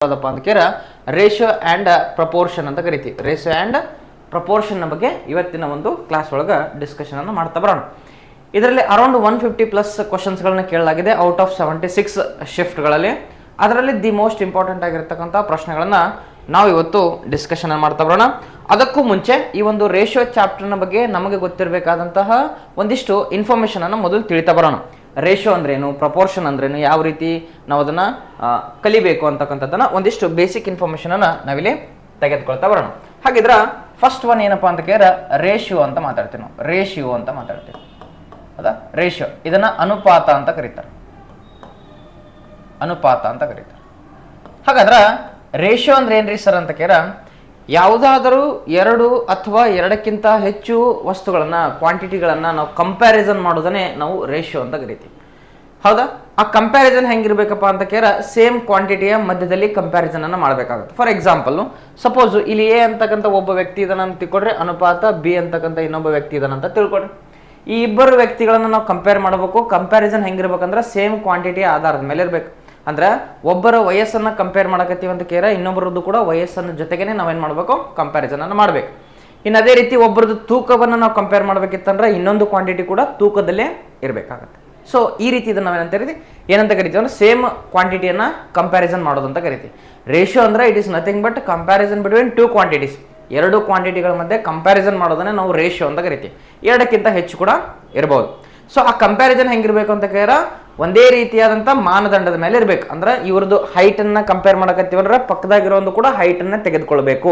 ಯಾವುದಪ್ಪ ಅಂತ ಕೇರ ratio and proportion ಅಂತ ಕರಿತೀವಿ. ರೇಷಿಯೋ ಆ್ಯಂಡ್ ಪ್ರಪೋರ್ಷನ್ನ ಬಗ್ಗೆ ಇವತ್ತಿನ ಒಂದು ಕ್ಲಾಸ್ ಒಳಗೆ ಡಿಸ್ಕಷನನ್ನು ಮಾಡ್ತಾ ಬರೋಣ. ಇದರಲ್ಲಿ ಅರೌಂಡ್ 150+ ಕ್ವಶನ್ಸ್ಗಳನ್ನ ಕೇಳಲಾಗಿದೆ ಔಟ್ ಆಫ್ 76 ಶಿಫ್ಟ್ಗಳಲ್ಲಿ. ಅದರಲ್ಲಿ ದಿ ಮೋಸ್ಟ್ ಇಂಪಾರ್ಟೆಂಟ್ ಆಗಿರ್ತಕ್ಕಂಥ ಪ್ರಶ್ನೆಗಳನ್ನು ನಾವು ಇವತ್ತು ಡಿಸ್ಕಷನ್ ಮಾಡ್ತಾ ಬರೋಣ. ಅದಕ್ಕೂ ಮುಂಚೆ ಈ ಒಂದು ರೇಷಿಯೋ ಚಾಪ್ಟರ್ನ ಬಗ್ಗೆ ನಮಗೆ ಗೊತ್ತಿರಬೇಕಾದಂತಹ ಒಂದಿಷ್ಟು ಇನ್ಫಾರ್ಮೇಷನನ್ನು ಮೊದಲು ತಿಳಿತಾ ಬರೋಣ. ರೇಷಿಯೋ ಅಂದ್ರೇನು, ಪ್ರಪೋರ್ಷನ್ ಅಂದ್ರೇನು, ಯಾವ ರೀತಿ ನಾವು ಅದನ್ನು ಕಲಿಬೇಕು ಅಂತಕ್ಕಂಥದ್ದನ್ನು ಒಂದಿಷ್ಟು ಬೇಸಿಕ್ ಇನ್ಫಾರ್ಮೇಷನನ್ನು ನಾವಿಲ್ಲಿ ತೆಗೆದುಕೊಳ್ತಾ ಬರೋಣ. ಹಾಗಿದ್ರೆ ಫಸ್ಟ್ ಒನ್ ಏನಪ್ಪ ಅಂತ ಕೇಳಿದ್ರೆ ರೇಷಿಯೋ ಅಂತ ಮಾತಾಡ್ತೀವಿ ನಾವು. ರೇಷಿಯೋ ಅಂತ ಮಾತಾಡ್ತೀವಿ, ಹೌದಾ? ರೇಷಿಯೋ ಇದನ್ನ ಅನುಪಾತ ಅಂತ ಕರೀತಾರೆ. ಅನುಪಾತ ಅಂತ ಕರೀತಾರೆ. ಹಾಗಾದ್ರೆ ರೇಷಿಯೋ ಅಂದ್ರೆ ಏನ್ರಿ ಸರ್ ಅಂತ ಕೇಳ, ಯಾವುದಾದರೂ ಎರಡು ಅಥವಾ ಎರಡಕ್ಕಿಂತ ಹೆಚ್ಚು ವಸ್ತುಗಳನ್ನ, ಕ್ವಾಂಟಿಟಿಗಳನ್ನ ನಾವು ಕಂಪ್ಯಾರಿಸನ್ ಮಾಡೋದನ್ನೇ ನಾವು ರೇಷಿಯೋ ಅಂತ ಕರಿತೀವಿ, ಹೌದಾ? ಆ ಕಂಪ್ಯಾರಿಸನ್ ಹೆಂಗಿರ್ಬೇಕಪ್ಪ ಅಂತ ಕೇಳ, ಸೇಮ್ ಕ್ವಾಂಟಿಟಿಯ ಮಧ್ಯದಲ್ಲಿ ಕಂಪ್ಯಾರಿಸನ್ ಅನ್ನ ಮಾಡಬೇಕಾಗುತ್ತೆ. ಫಾರ್ ಎಕ್ಸಾಂಪಲ್, ಸಪೋಸ್ ಇಲ್ಲಿ ಎ ಅಂತಕ್ಕಂಥ ಒಬ್ಬ ವ್ಯಕ್ತಿ ಇದನ್ನ ಅಂತ ತಿಳ್ಕೊಡ್ರಿ, ಅನುಪಾತ ಬಿ ಅಂತಕ್ಕಂಥ ಇನ್ನೊಬ್ಬ ವ್ಯಕ್ತಿ ಇದನ್ನ ಅಂತ ತಿಳ್ಕೊಡ್ರಿ. ಈ ಇಬ್ಬರು ವ್ಯಕ್ತಿಗಳನ್ನ ನಾವು ಕಂಪೇರ್ ಮಾಡಬೇಕು. ಕಂಪ್ಯಾರಿಸನ್ ಹೆಂಗಿರ್ಬೇಕಂದ್ರೆ ಸೇಮ್ ಕ್ವಾಂಟಿಟಿಯ ಆಧಾರದ ಮೇಲೆ ಇರ್ಬೇಕು. ಅಂದ್ರೆ ಒಬ್ಬರ ವಯಸ್ಸನ್ನ ಕಂಪೇರ್ ಮಾಡಕತ್ತೀವಿ ಅಂತ ಕೇರ, ಇನ್ನೊಬ್ಬರದ್ದು ಕೂಡ ವಯಸ್ಸನ್ನ ಜೊತೆಗೇನೆ ನಾವೇನ್ ಮಾಡ್ಬೇಕು, ಕಂಪ್ಯಾರಿಸನ್ ಅನ್ನು ಮಾಡ್ಬೇಕು. ಇನ್ನು ಅದೇ ರೀತಿ ಒಬ್ಬರದ್ದು ತೂಕವನ್ನು ನಾವು ಕಂಪೇರ್ ಮಾಡ್ಬೇಕಿತ್ತಂದ್ರೆ ಇನ್ನೊಂದು ಕ್ವಾಂಟಿಟಿ ಕೂಡ ತೂಕದಲ್ಲೇ ಇರಬೇಕಾಗತ್ತೆ. ಸೊ ಈ ರೀತಿ ಇದನ್ನ ನಾವೇನಂತ ಕರಿತೀವಿ, ಏನಂತ ಕರಿತೀವಿ ಅಂದ್ರೆ ಸೇಮ್ ಕ್ವಾಂಟಿಟಿಯನ್ನ ಕಂಪ್ಯಾರಿಸನ್ ಮಾಡೋದು ಅಂತ ಕರಿತೀವಿ. ರೇಷಿಯೋ ಅಂದ್ರೆ it is nothing but comparison between two quantities. ಎರಡು ಕ್ವಾಂಟಿಟಿಗಳ ಮಧ್ಯೆ ಕಂಪ್ಯಾರಿಸನ್ ಮಾಡೋದನ್ನೇ ನಾವು ರೇಷಿಯೋ ಅಂತ ಕರಿತೀವಿ. ಎರಡಕ್ಕಿಂತ ಹೆಚ್ಚು ಕೂಡ ಇರಬಹುದು. ಸೊ ಆ ಕಂಪ್ಯಾರಿಸನ್ ಹೆಂಗಿರ್ಬೇಕು ಅಂತ ಕೇಳ, ಒಂದೇ ರೀತಿಯಾದಂಥ ಮಾನದಂಡದ ಮೇಲೆ ಇರಬೇಕು. ಅಂದ್ರೆ ಇವ್ರದ್ದು ಹೈಟ್ ಅನ್ನ ಕಂಪೇರ್ ಮಾಡಕತ್ತೀವಂದ್ರೆ ಪಕ್ಕದಾಗಿರೋದು ಕೂಡ ಹೈಟ್ ಅನ್ನ ತೆಗೆದುಕೊಳ್ಬೇಕು.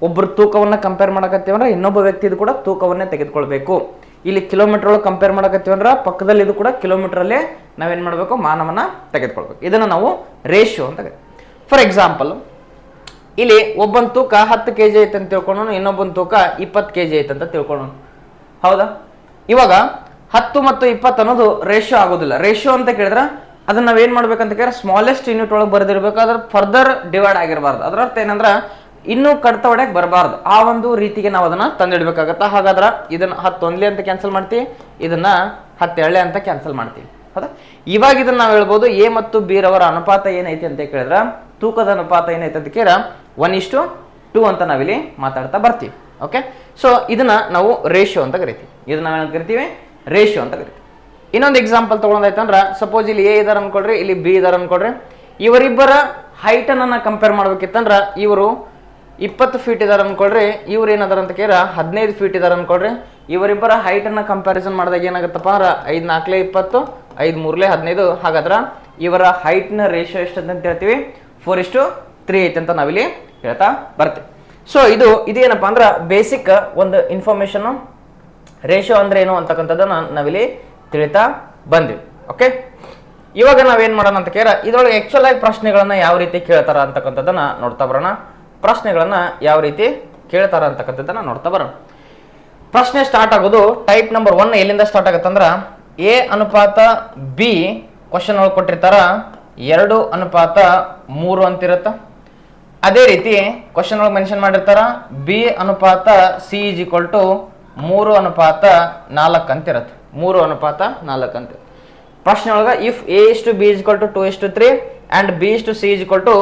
ಒಬ್ಬರು ತೂಕವನ್ನ ಕಂಪೇರ್ ಮಾಡಕತ್ತೀವಂದ್ರೆ ಇನ್ನೊಬ್ಬ ವ್ಯಕ್ತಿದು ಕೂಡ ತೂಕವನ್ನೇ ತೆಗೆದುಕೊಳ್ಬೇಕು. ಇಲ್ಲಿ ಕಿಲೋಮೀಟರ್ ಒಳಗೆ ಕಂಪೇರ್ ಮಾಡಕತ್ತೀವಂದ್ರೆ ಪಕ್ಕದಲ್ಲಿ ಇದು ಕೂಡ ಕಿಲೋಮೀಟರ್ ಅಲ್ಲೇ ನಾವೇನ್ ಮಾಡ್ಬೇಕು, ಮಾನವನ್ನ ತೆಗೆದುಕೊಳ್ಬೇಕು. ಇದನ್ನ ನಾವು ರೇಷಿಯೋ ಅಂತ ಕರಿತೀವಿ. ಫಾರ್ ಎಕ್ಸಾಂಪಲ್, ಇಲ್ಲಿ ಒಬ್ಬನ ತೂಕ 10 kg ಐತೆ ಅಂತ ತಿಳ್ಕೊಳ್ಳೋಣ, ಇನ್ನೊಬ್ಬನ ತೂಕ 20 kg ಐತೆ ಅಂತ ತಿಳ್ಕೊಳ್ಳೋಣ, ಹೌದಾ? ಇವಾಗ 10 ಮತ್ತು 20 ಅನ್ನೋದು ರೇಷಿಯೋ ಆಗೋದಿಲ್ಲ. ರೇಷಿಯೋ ಅಂತ ಕೇಳಿದ್ರೆ ಅದನ್ನ ನಾವೇನ್ ಮಾಡ್ಬೇಕಂತ ಕೇಳಿದ್ರೆ ಸ್ಮಾಲೆಸ್ಟ್ ಯೂನಿಟ್ ಒಳಗೆ ಬರೆದಿರ್ಬೇಕು. ಅದ್ರ ಫರ್ದರ್ ಡಿವೈಡ್ ಆಗಿರಬಾರ್ದು. ಅದರ ಅರ್ಥ ಏನಂದ್ರೆ ಇನ್ನೂ ಕಡಿತ ಹೊಡೆಯಕ್ಕೆ ಬರಬಾರ್ದು. ಆ ಒಂದು ರೀತಿಗೆ ನಾವು ಅದನ್ನ ತಂದಿಡ್ಬೇಕಾಗತ್ತ. ಹಾಗಾದ್ರೆ ಇದನ್ನ 10 ಒಂದ್ಲೆ ಅಂತ ಕ್ಯಾನ್ಸಲ್ ಮಾಡ್ತೀವಿ, ಇದನ್ನ 10 ಎಳ್ಳೆ ಅಂತ ಕ್ಯಾನ್ಸಲ್ ಮಾಡ್ತೀವಿ, ಹೌದಾ? ಇವಾಗ ಇದನ್ನ ನಾವು ಹೇಳ್ಬೋದು ಎ ಮತ್ತು ಬಿ ರವರ ಅನುಪಾತ ಏನೈತಿ ಅಂತ ಕೇಳಿದ್ರೆ, ತೂಕದ ಅನುಪಾತ ಏನೈತೆ ಅಂತ ಕೇಳಿದ್ರೆ 1:2 ಅಂತ ನಾವಿಲ್ಲಿ ಮಾತಾಡ್ತಾ ಬರ್ತೀವಿ. ಓಕೆ, ಸೊ ಇದನ್ನ ನಾವು ರೇಷಿಯೋ ಅಂತ ಕರಿತೀವಿ. ಇದನ್ನ ನಾವೇನಂತ ಕರಿತೀವಿ, ರೇಷಿಯೋ ಅಂತ ಕರಿತೀವಿ. ಇನ್ನೊಂದು ಎಕ್ಸಾಂಪಲ್ ತಗೊಳೋದಾಯ್ತಂದ್ರೆ, ಸಪೋಸ್ ಇಲ್ಲಿ ಎ ಇದಾರೆ ಅನ್ಕೊಳ್ರಿ, ಇಲ್ಲಿ ಬಿ ಇದಾರೆ ಅನ್ಕೊಳ್ರಿ. ಇವರಿಬ್ಬರ ಹೈಟ್ ಅನ್ನ ಕಂಪೇರ್ ಮಾಡ್ಬೇಕಿತ್ತಂದ್ರ ಇವರು 20 ಫೀಟ್ ಇದಾರೆ ಅನ್ಕೊಳ್ರಿ, ಇವ್ರು ಏನದಾರ ಅಂತ ಕೇಳ 15 ಫೀಟ್ ಇದಾರೆ ಅನ್ಕೊಳ್ರಿ. ಇವರಿಬ್ಬರ ಹೈಟ್ ಅನ್ನ ಕಂಪ್ಯಾರಿಸನ್ ಮಾಡಿದಾಗ ಏನಾಗುತ್ತಪ್ಪ ಅಂದ್ರೆ 5 4 20, 5 3 15. ಹಾಗಾದ್ರೆ ಇವರ ಹೈಟ್ ನ ರೇಷಿಯೋ ಎಷ್ಟು ಅಂತ ಹೇಳ್ತೀವಿ, 4:3 ಐತೆ ಅಂತ ನಾವಿಲ್ಲಿ ಹೇಳ್ತಾ ಬರ್ತೀವಿ. ಸೊ ಇದೇನಪ್ಪ ಅಂದ್ರೆ ಬೇಸಿಕ್ ಒಂದು ಇನ್ಫಾರ್ಮೇಶನ್, ರೇಷಿಯೋ ಅಂದ್ರೆ ಏನು ಅಂತಕ್ಕಂಥದ್ದನ್ನ ನಾವಿಲ್ಲಿ ತಿಳಿತಾ ಬಂದ್ವಿ. ಓಕೆ, ಇವಾಗ ನಾವೇನ್ ಮಾಡೋಣ ಅಂತ ಕೇಳ, ಇದ್ರೊಳಗೆ ಆಕ್ಚುಲ್ ಆಗಿ ಪ್ರಶ್ನೆಗಳನ್ನ ಯಾವ ರೀತಿ ಕೇಳ್ತಾರ ಅಂತಕ್ಕಂಥದ್ದನ್ನ ನೋಡ್ತಾ ಬರೋಣ. ಪ್ರಶ್ನೆಗಳನ್ನ ಯಾವ ರೀತಿ ಕೇಳ್ತಾರ ಅಂತಕ್ಕಂಥದ್ದನ್ನ ನೋಡ್ತಾ ಬರೋಣ. ಪ್ರಶ್ನೆ ಸ್ಟಾರ್ಟ್ ಆಗೋದು ಟೈಪ್ ನಂಬರ್ 1 ಎಲ್ಲಿಂದ ಸ್ಟಾರ್ಟ್ ಆಗತ್ತಂದ್ರ, ಎ ಅನುಪಾತ ಬಿ ಕ್ವಶನ್ ಒಳಗೆ ಕೊಟ್ಟಿರ್ತಾರ 2:3 ಅಂತಿರತ್ತ. ಅದೇ ರೀತಿ ಕ್ವಶನ್ ಒಳಗೆ ಮೆನ್ಷನ್ ಮಾಡಿರ್ತಾರ ಬಿ ಅನುಪಾತ ಸಿ ಇಸ್ ಈಕ್ವಲ್ ಟು 3:4 ಅಂತಿರತ್ತೆ. 3:4 ಅಂತ ಪ್ರಶ್ನೆ ಒಳಗೆ if A is to B is equal to 2:3 and B is to C is equal to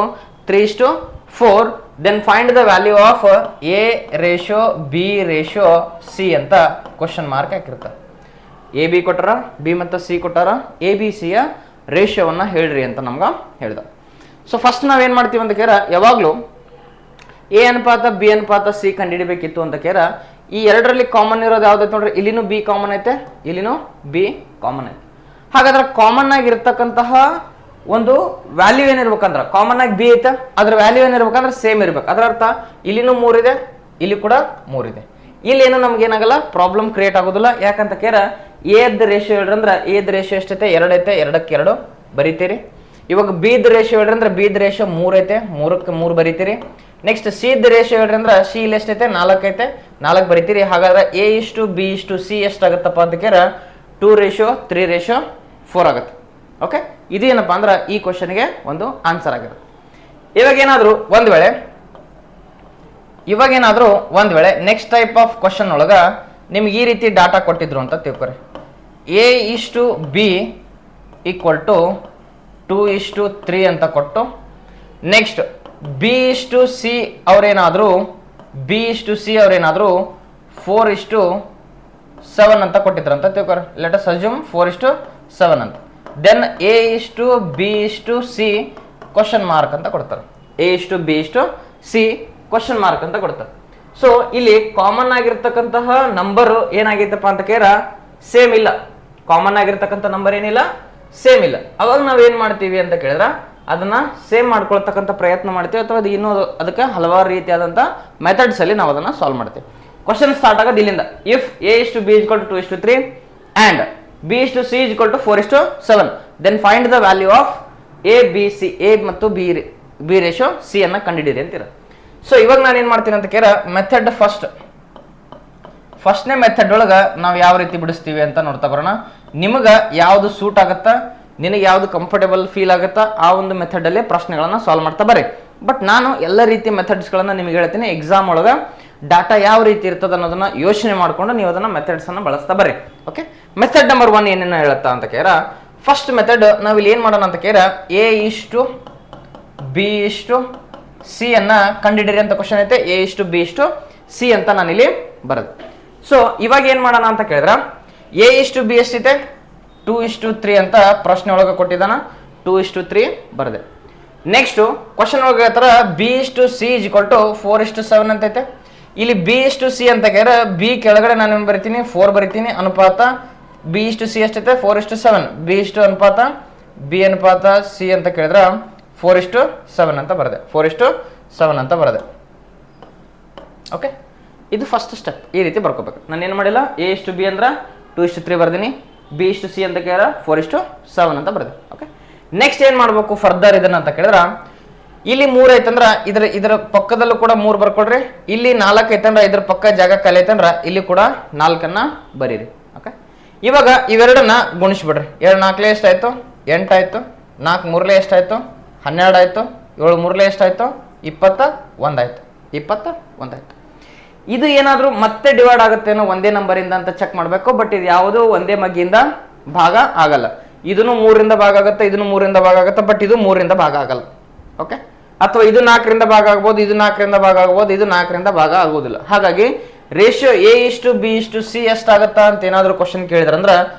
3:4, then find the value of A ratio B ratio C ಅಂತ question mark ಹಾಕಿರ್ತಾರೆ. A B ಕೊಟ್ಟಾರ, B ಮತ್ತು C ಕೊಟ್ಟಾರ, A B ಸಿಯ ರೇಷಿಯೋವನ್ನ ಹೇಳ್ರಿ ಅಂತ ನಮ್ಗೆ ಹೇಳ್ದ. ಸೊ ಫಸ್ಟ್ ನಾವೇನ್ ಮಾಡ್ತೀವಿ ಅಂತ ಕೇರ, ಯಾವಾಗ್ಲೂ ಎ ಅನುಪಾತ ಬಿ ಅನುಪಾತ ಸಿ ಕಂಡುಹಿಡಿಬೇಕಿತ್ತು ಅಂತ ಕೇರ, ಈ ಎರಡರಲ್ಲಿ ಕಾಮನ್ ಇರೋದು ಯಾವ್ದೈತೆ ನೋಡ್ರಿ, ಇಲ್ಲಿನೂ ಬಿ ಕಾಮನ್ ಐತೆ, ಇಲ್ಲಿನೂ ಬಿ ಕಾಮನ್ ಐತೆ. ಹಾಗಾದ್ರೆ ಕಾಮನ್ ಆಗಿರ್ತಕ್ಕಂತಹ ಒಂದು ವ್ಯಾಲ್ಯೂ ಏನಿರ್ಬೇಕಂದ್ರೆ, ಕಾಮನ್ ಆಗಿ ಬಿ ಐತೆ, ಅದ್ರ ವ್ಯಾಲ್ಯೂ ಏನಿರ್ಬೇಕಂದ್ರೆ ಸೇಮ್ ಇರ್ಬೇಕು. ಅದರ ಅರ್ಥ ಇಲ್ಲಿನೂ 3 ಇದೆ, ಇಲ್ಲಿ ಕೂಡ 3 ಇದೆ. ಇಲ್ಲಿ ಏನು ನಮ್ಗೆ ಏನಾಗಲ್ಲ, ಪ್ರಾಬ್ಲಮ್ ಕ್ರಿಯೇಟ್ ಆಗೋದಿಲ್ಲ. ಯಾಕಂತ ಕೇರ ಎದ್ ರೇಷಿಯೋ ಹೇಳ್ರಿ ಅಂದ್ರೆ ಎದ್ ರೇಷಿಯೋ ಎಷ್ಟೈತೆ, 2 ಐತೆ, 2ಕ್ಕೆ 2 ಬರೀತೀರಿ. ಇವಾಗ ಬಿದ್ ರೇಷಿಯೋ ಹೇಳ್ರಿ ಅಂದ್ರೆ ಬಿದ್ ರೇಷಿಯೋ 3 ಐತೆ, 3ಕ್ಕೆ 3 ಬರೀತೀರಿ. ನೆಕ್ಸ್ಟ್ ಸಿದ್ ರೇಷಿಯೋ ಹೇಳ್ರಿ ಅಂದ್ರೆ ಸಿ ಇಲ್ಲಿ ಎಷ್ಟೈತೆ, 4 ಐತೆ, 4 ಬರೀತೀರಿ. ಹಾಗಾದ್ರೆ ಎ ಇಷ್ಟು ಬಿ ಇಷ್ಟು ಸಿ ಎಷ್ಟಾಗತ್ತಪ್ಪ ಅಂತ ಕೇರ 2:3:4 ಆಗುತ್ತೆ. ಓಕೆ, ಇದು ಏನಪ್ಪಾ ಅಂದ್ರೆ ಈ ಕ್ವಶನ್ಗೆ ಒಂದು ಆನ್ಸರ್ ಆಗಿರುತ್ತೆ. ಇವಾಗೇನಾದ್ರೂ ಒಂದ್ ವೇಳೆ ನೆಕ್ಸ್ಟ್ ಟೈಪ್ ಆಫ್ ಕ್ವಶನ್ ಒಳಗ ನಿಮ್ಗೆ ಈ ರೀತಿ ಡಾಟಾ ಕೊಟ್ಟಿದ್ರು ಅಂತ ತಿಳ್ಕೊರಿ, ಎ ಇಷ್ಟು ಬಿ ಈಕ್ವಲ್ ಟು 2:3 ಅಂತ ಕೊಟ್ಟು ನೆಕ್ಸ್ಟ್ ಬಿ ಇಷ್ಟು ಸಿ ಅವರೇನಾದರೂ 4:7 ಅಂತ ಕೊಟ್ಟಿದ್ರಂತ ತಿಳ್ಕೊರಿ. ಲೆಟ್ ಅಸ್ ಅಸ್ಯೂಮ್ 4:7 ಅಂತ. ದೆನ್ ಎ ಇಷ್ಟು ಬಿ ಇಷ್ಟು ಸಿ ಕ್ವಶನ್ ಮಾರ್ಕ್ ಅಂತ ಕೊಡ್ತಾರೆ. ಎ ಇಷ್ಟು ಬಿ ಇಷ್ಟು ಸಿ ಕ್ವಶನ್ ಮಾರ್ಕ್ ಅಂತ ಕೊಡ್ತಾರೆ. ಸೊ ಇಲ್ಲಿ ಕಾಮನ್ ಆಗಿರ್ತಕ್ಕಂತಹ ನಂಬರ್ ಏನಾಗೈತಪ್ಪ ಅಂತ ಕೇರ ಸೇಮ್ ಇಲ್ಲ. ಕಾಮನ್ ಆಗಿರ್ತಕ್ಕಂಥ ನಂಬರ್ ಏನಿಲ್ಲ, ಸೇಮ್ ಇಲ್ಲ. ಅವಾಗ ನಾವ್ ಏನ್ ಮಾಡ್ತೀವಿ ಅಂತ ಕೇಳಿದ್ರ ಅದನ್ನ ಸೇಮ್ ಮಾಡ್ಕೊಳ್ತಕ್ಕಂಥ ಪ್ರಯತ್ನ ಮಾಡ್ತೀವಿ, ಅಥವಾ ಅದು ಇನ್ನೂ ಅದಕ್ಕೆ ಹಲವಾರು ರೀತಿಯಾದಂಥ ಮೆಥಡ್ಸ್ ಅಲ್ಲಿ ನಾವು ಅದನ್ನ ಸಾಲ್ವ್ ಮಾಡ್ತೀವಿ. ಕ್ವಶನ್ ಸ್ಟಾರ್ಟ್ ಆಗೋದು ಇಲ್ಲಿಂದ. ಇಫ್ ಎ ಇಷ್ಟು ಬಿ ಇಸ್ 2:3 ಅಂಡ್ ಬಿ ಇಷ್ಟು C is 4:7 then find the value of A B C. A ಮತ್ತು ಬಿ ರೇಷಿಯೋ ಸಿ ಅನ್ನ ಕಂಡಿಡಿರಿ ಅಂತೀರ. ಸೊ ಇವಾಗ ನಾನು ಏನ್ ಮಾಡ್ತೀನಿ ಅಂತ ಕೇರ ಮೆಥಡ್ ಫಸ್ಟ್ನೇ ಮೆಥಡ್ ಒಳಗ ನಾವು ಯಾವ ರೀತಿ ಬಿಡಿಸ್ತೀವಿ ಅಂತ ನೋಡ್ತಾ ಬರೋಣ. ನಿಮಗ ಯಾವ್ದು ಸೂಟ್ ಆಗತ್ತಾ, ನಿನಗೆ ಯಾವ್ದು ಕಂಫರ್ಟೇಬಲ್ ಫೀಲ್ ಆಗುತ್ತಾ ಆ ಒಂದು ಮೆಥಡ್ ಅಲ್ಲಿ ಪ್ರಶ್ನೆಗಳನ್ನ ಸಾಲ್ವ್ ಮಾಡ್ತಾ ಬರ್ರಿ. ಬಟ್ ನಾನು ಎಲ್ಲ ರೀತಿಯ ಮೆಥಡ್ಸ್ಗಳನ್ನ ನಿಮಗೆ ಹೇಳ್ತೀನಿ. ಎಕ್ಸಾಮ್ ಒಳಗ ಡಾಟಾ ಯಾವ ರೀತಿ ಇರ್ತದೆ ಅನ್ನೋದನ್ನ ಯೋಚನೆ ಮಾಡ್ಕೊಂಡು ನೀವು ಅದನ್ನ ಮೆಥಡ್ಸ್ ಅನ್ನ ಬಳಸ್ತಾ ಬರ್ರಿ. ಓಕೆ, ಮೆಥಡ್ ನಂಬರ್ 1 ಏನೇನು ಹೇಳುತ್ತಾ ಅಂತ ಕೇರ, ಫಸ್ಟ್ ಮೆಥಡ್ ನಾವು ಇಲ್ಲಿ ಏನ್ ಮಾಡೋಣ ಅಂತ ಕೇರ ಎ ಇಷ್ಟು ಬಿ ಇಷ್ಟು ಸಿ ಅನ್ನ ಕಂಡಿಡಿರಿ ಅಂತ ಕ್ವಶನ್ ಐತೆ. ಎ ಇಷ್ಟು ಬಿ ಇಷ್ಟು ಸಿ ಅಂತ ನಾನು ಇಲ್ಲಿ ಬರದು. ಸೊ ಇವಾಗ ಏನ್ ಮಾಡೋಣ ಅಂತ ಕೇಳಿದ್ರ ಎ ಇಷ್ಟು ಬಿ ಎಷ್ಟೈತೆ 2:3 ಅಂತ ಪ್ರಶ್ನೆ ಒಳಗೆ ಕೊಟ್ಟಿದ್ದಾನ. 2:3 ಬರದೆ. ನೆಕ್ಸ್ಟ್ ಕ್ವಶನ್ ಒಳಗೆ ತರ ಬಿ ಇಷ್ಟು ಸಿ ಇಸ್ ಈಕ್ವಲ್ ಟು 4:7 ಅಂತ ಐತೆ. ಇಲ್ಲಿ ಬಿ ಇಷ್ಟು ಸಿ ಅಂತ ಕೇಳಿದ್ರೆ ಬಿ ಕೆಳಗಡೆ ನಾನು ಏನು ಬರಿತೀನಿ 4 ಬರಿತೀನಿ. ಅನುಪಾತ ಬಿ ಇಷ್ಟು ಸಿ ಎಷ್ಟೈತೆ 4:7. ಬಿ ಇಷ್ಟು ಅನುಪಾತ ಬಿ ಅನುಪಾತ ಸಿ ಅಂತ ಕೇಳಿದ್ರೆ 4:7 ಅಂತ ಬರದೆ. 4:7 ಅಂತ ಬರದೆ. ಓಕೆ, ಇದು ಫಸ್ಟ್ ಸ್ಟೆಪ್. ಈ ರೀತಿ ಬರ್ಕೋಬೇಕು. ನಾನು ಏನು ಮಾಡಿಲ್ಲ, ಎ ಇಷ್ಟು ಬಿ ಅಂದ್ರೆ 2:3 ಬರ್ದೀನಿ. ಬಿ ಇಷ್ಟು ಸಿ ಅಂತ ಕೇಳಿದ್ರೆ 4:7 ಅಂತ ಬರ್ದೆ. ಓಕೆ, ನೆಕ್ಸ್ಟ್ ಏನ್ ಮಾಡ್ಬೇಕು ಫರ್ದರ್ ಇದನ್ನ ಅಂತ ಕೇಳಿದ್ರ ಇಲ್ಲಿ 3 ಐತಂದ್ರ ಇದರ ಪಕ್ಕದಲ್ಲೂ ಕೂಡ 3 ಬರ್ಕೊಡ್ರಿ. ಇಲ್ಲಿ 4 ಐತಂದ್ರ ಇದ್ರ ಪಕ್ಕ ಜಾಗ ಖಾಲಿ ಐತಂದ್ರ ಇಲ್ಲಿ ಕೂಡ 4 ಬರೀರಿ. ಓಕೆ, ಇವಾಗ ಇವೆರಡನ್ನ ಗುಣಿಸ್ಬಿಡ್ರಿ. 2 4 ಎಷ್ಟಾಯ್ತು 8 ಆಯ್ತು. 4 3 ಎಷ್ಟಾಯ್ತು 12 ಆಯ್ತು. 7 3 ಎಷ್ಟಾಯ್ತು 21 ಆಯ್ತು. 21 ಆಯ್ತು. ಇದು ಏನಾದ್ರೂ ಮತ್ತೆ ಡಿವೈಡ್ ಆಗುತ್ತೇನೋ ಒಂದೇ ನಂಬರ್ ಇಂದ ಅಂತ ಚೆಕ್ ಮಾಡ್ಬೇಕು. ಬಟ್ ಇದು ಯಾವುದು ಒಂದೇ ಮಗ್ಗಿಂದ ಭಾಗ ಆಗಲ್ಲ. ಇದನ್ನು 3ರಿಂದ ಭಾಗ ಆಗುತ್ತೆ, ಇದನ್ನು 3ರಿಂದ ಭಾಗ ಆಗುತ್ತೆ. ಬಟ್ ಇದು 3ರಿಂದ ಭಾಗ ಆಗಲ್ಲ. ಓಕೆ, ಅಥವಾ ಇದು 4ರಿಂದ ಭಾಗ ಆಗ್ಬೋದು, ಇದು 4ರಿಂದ ಭಾಗ ಆಗ್ಬೋದು, ಇದು 4ರಿಂದ ಭಾಗ ಆಗುವುದಿಲ್ಲ. ಹಾಗಾಗಿ ರೇಷಿಯೋ ಎ ಇಷ್ಟು ಬಿ ಇಷ್ಟು ಸಿ ಎಷ್ಟಾಗತ್ತಾ ಅಂತ ಏನಾದ್ರು ಕ್ವಶನ್ ಕೇಳಿದ್ರಂದ್ರ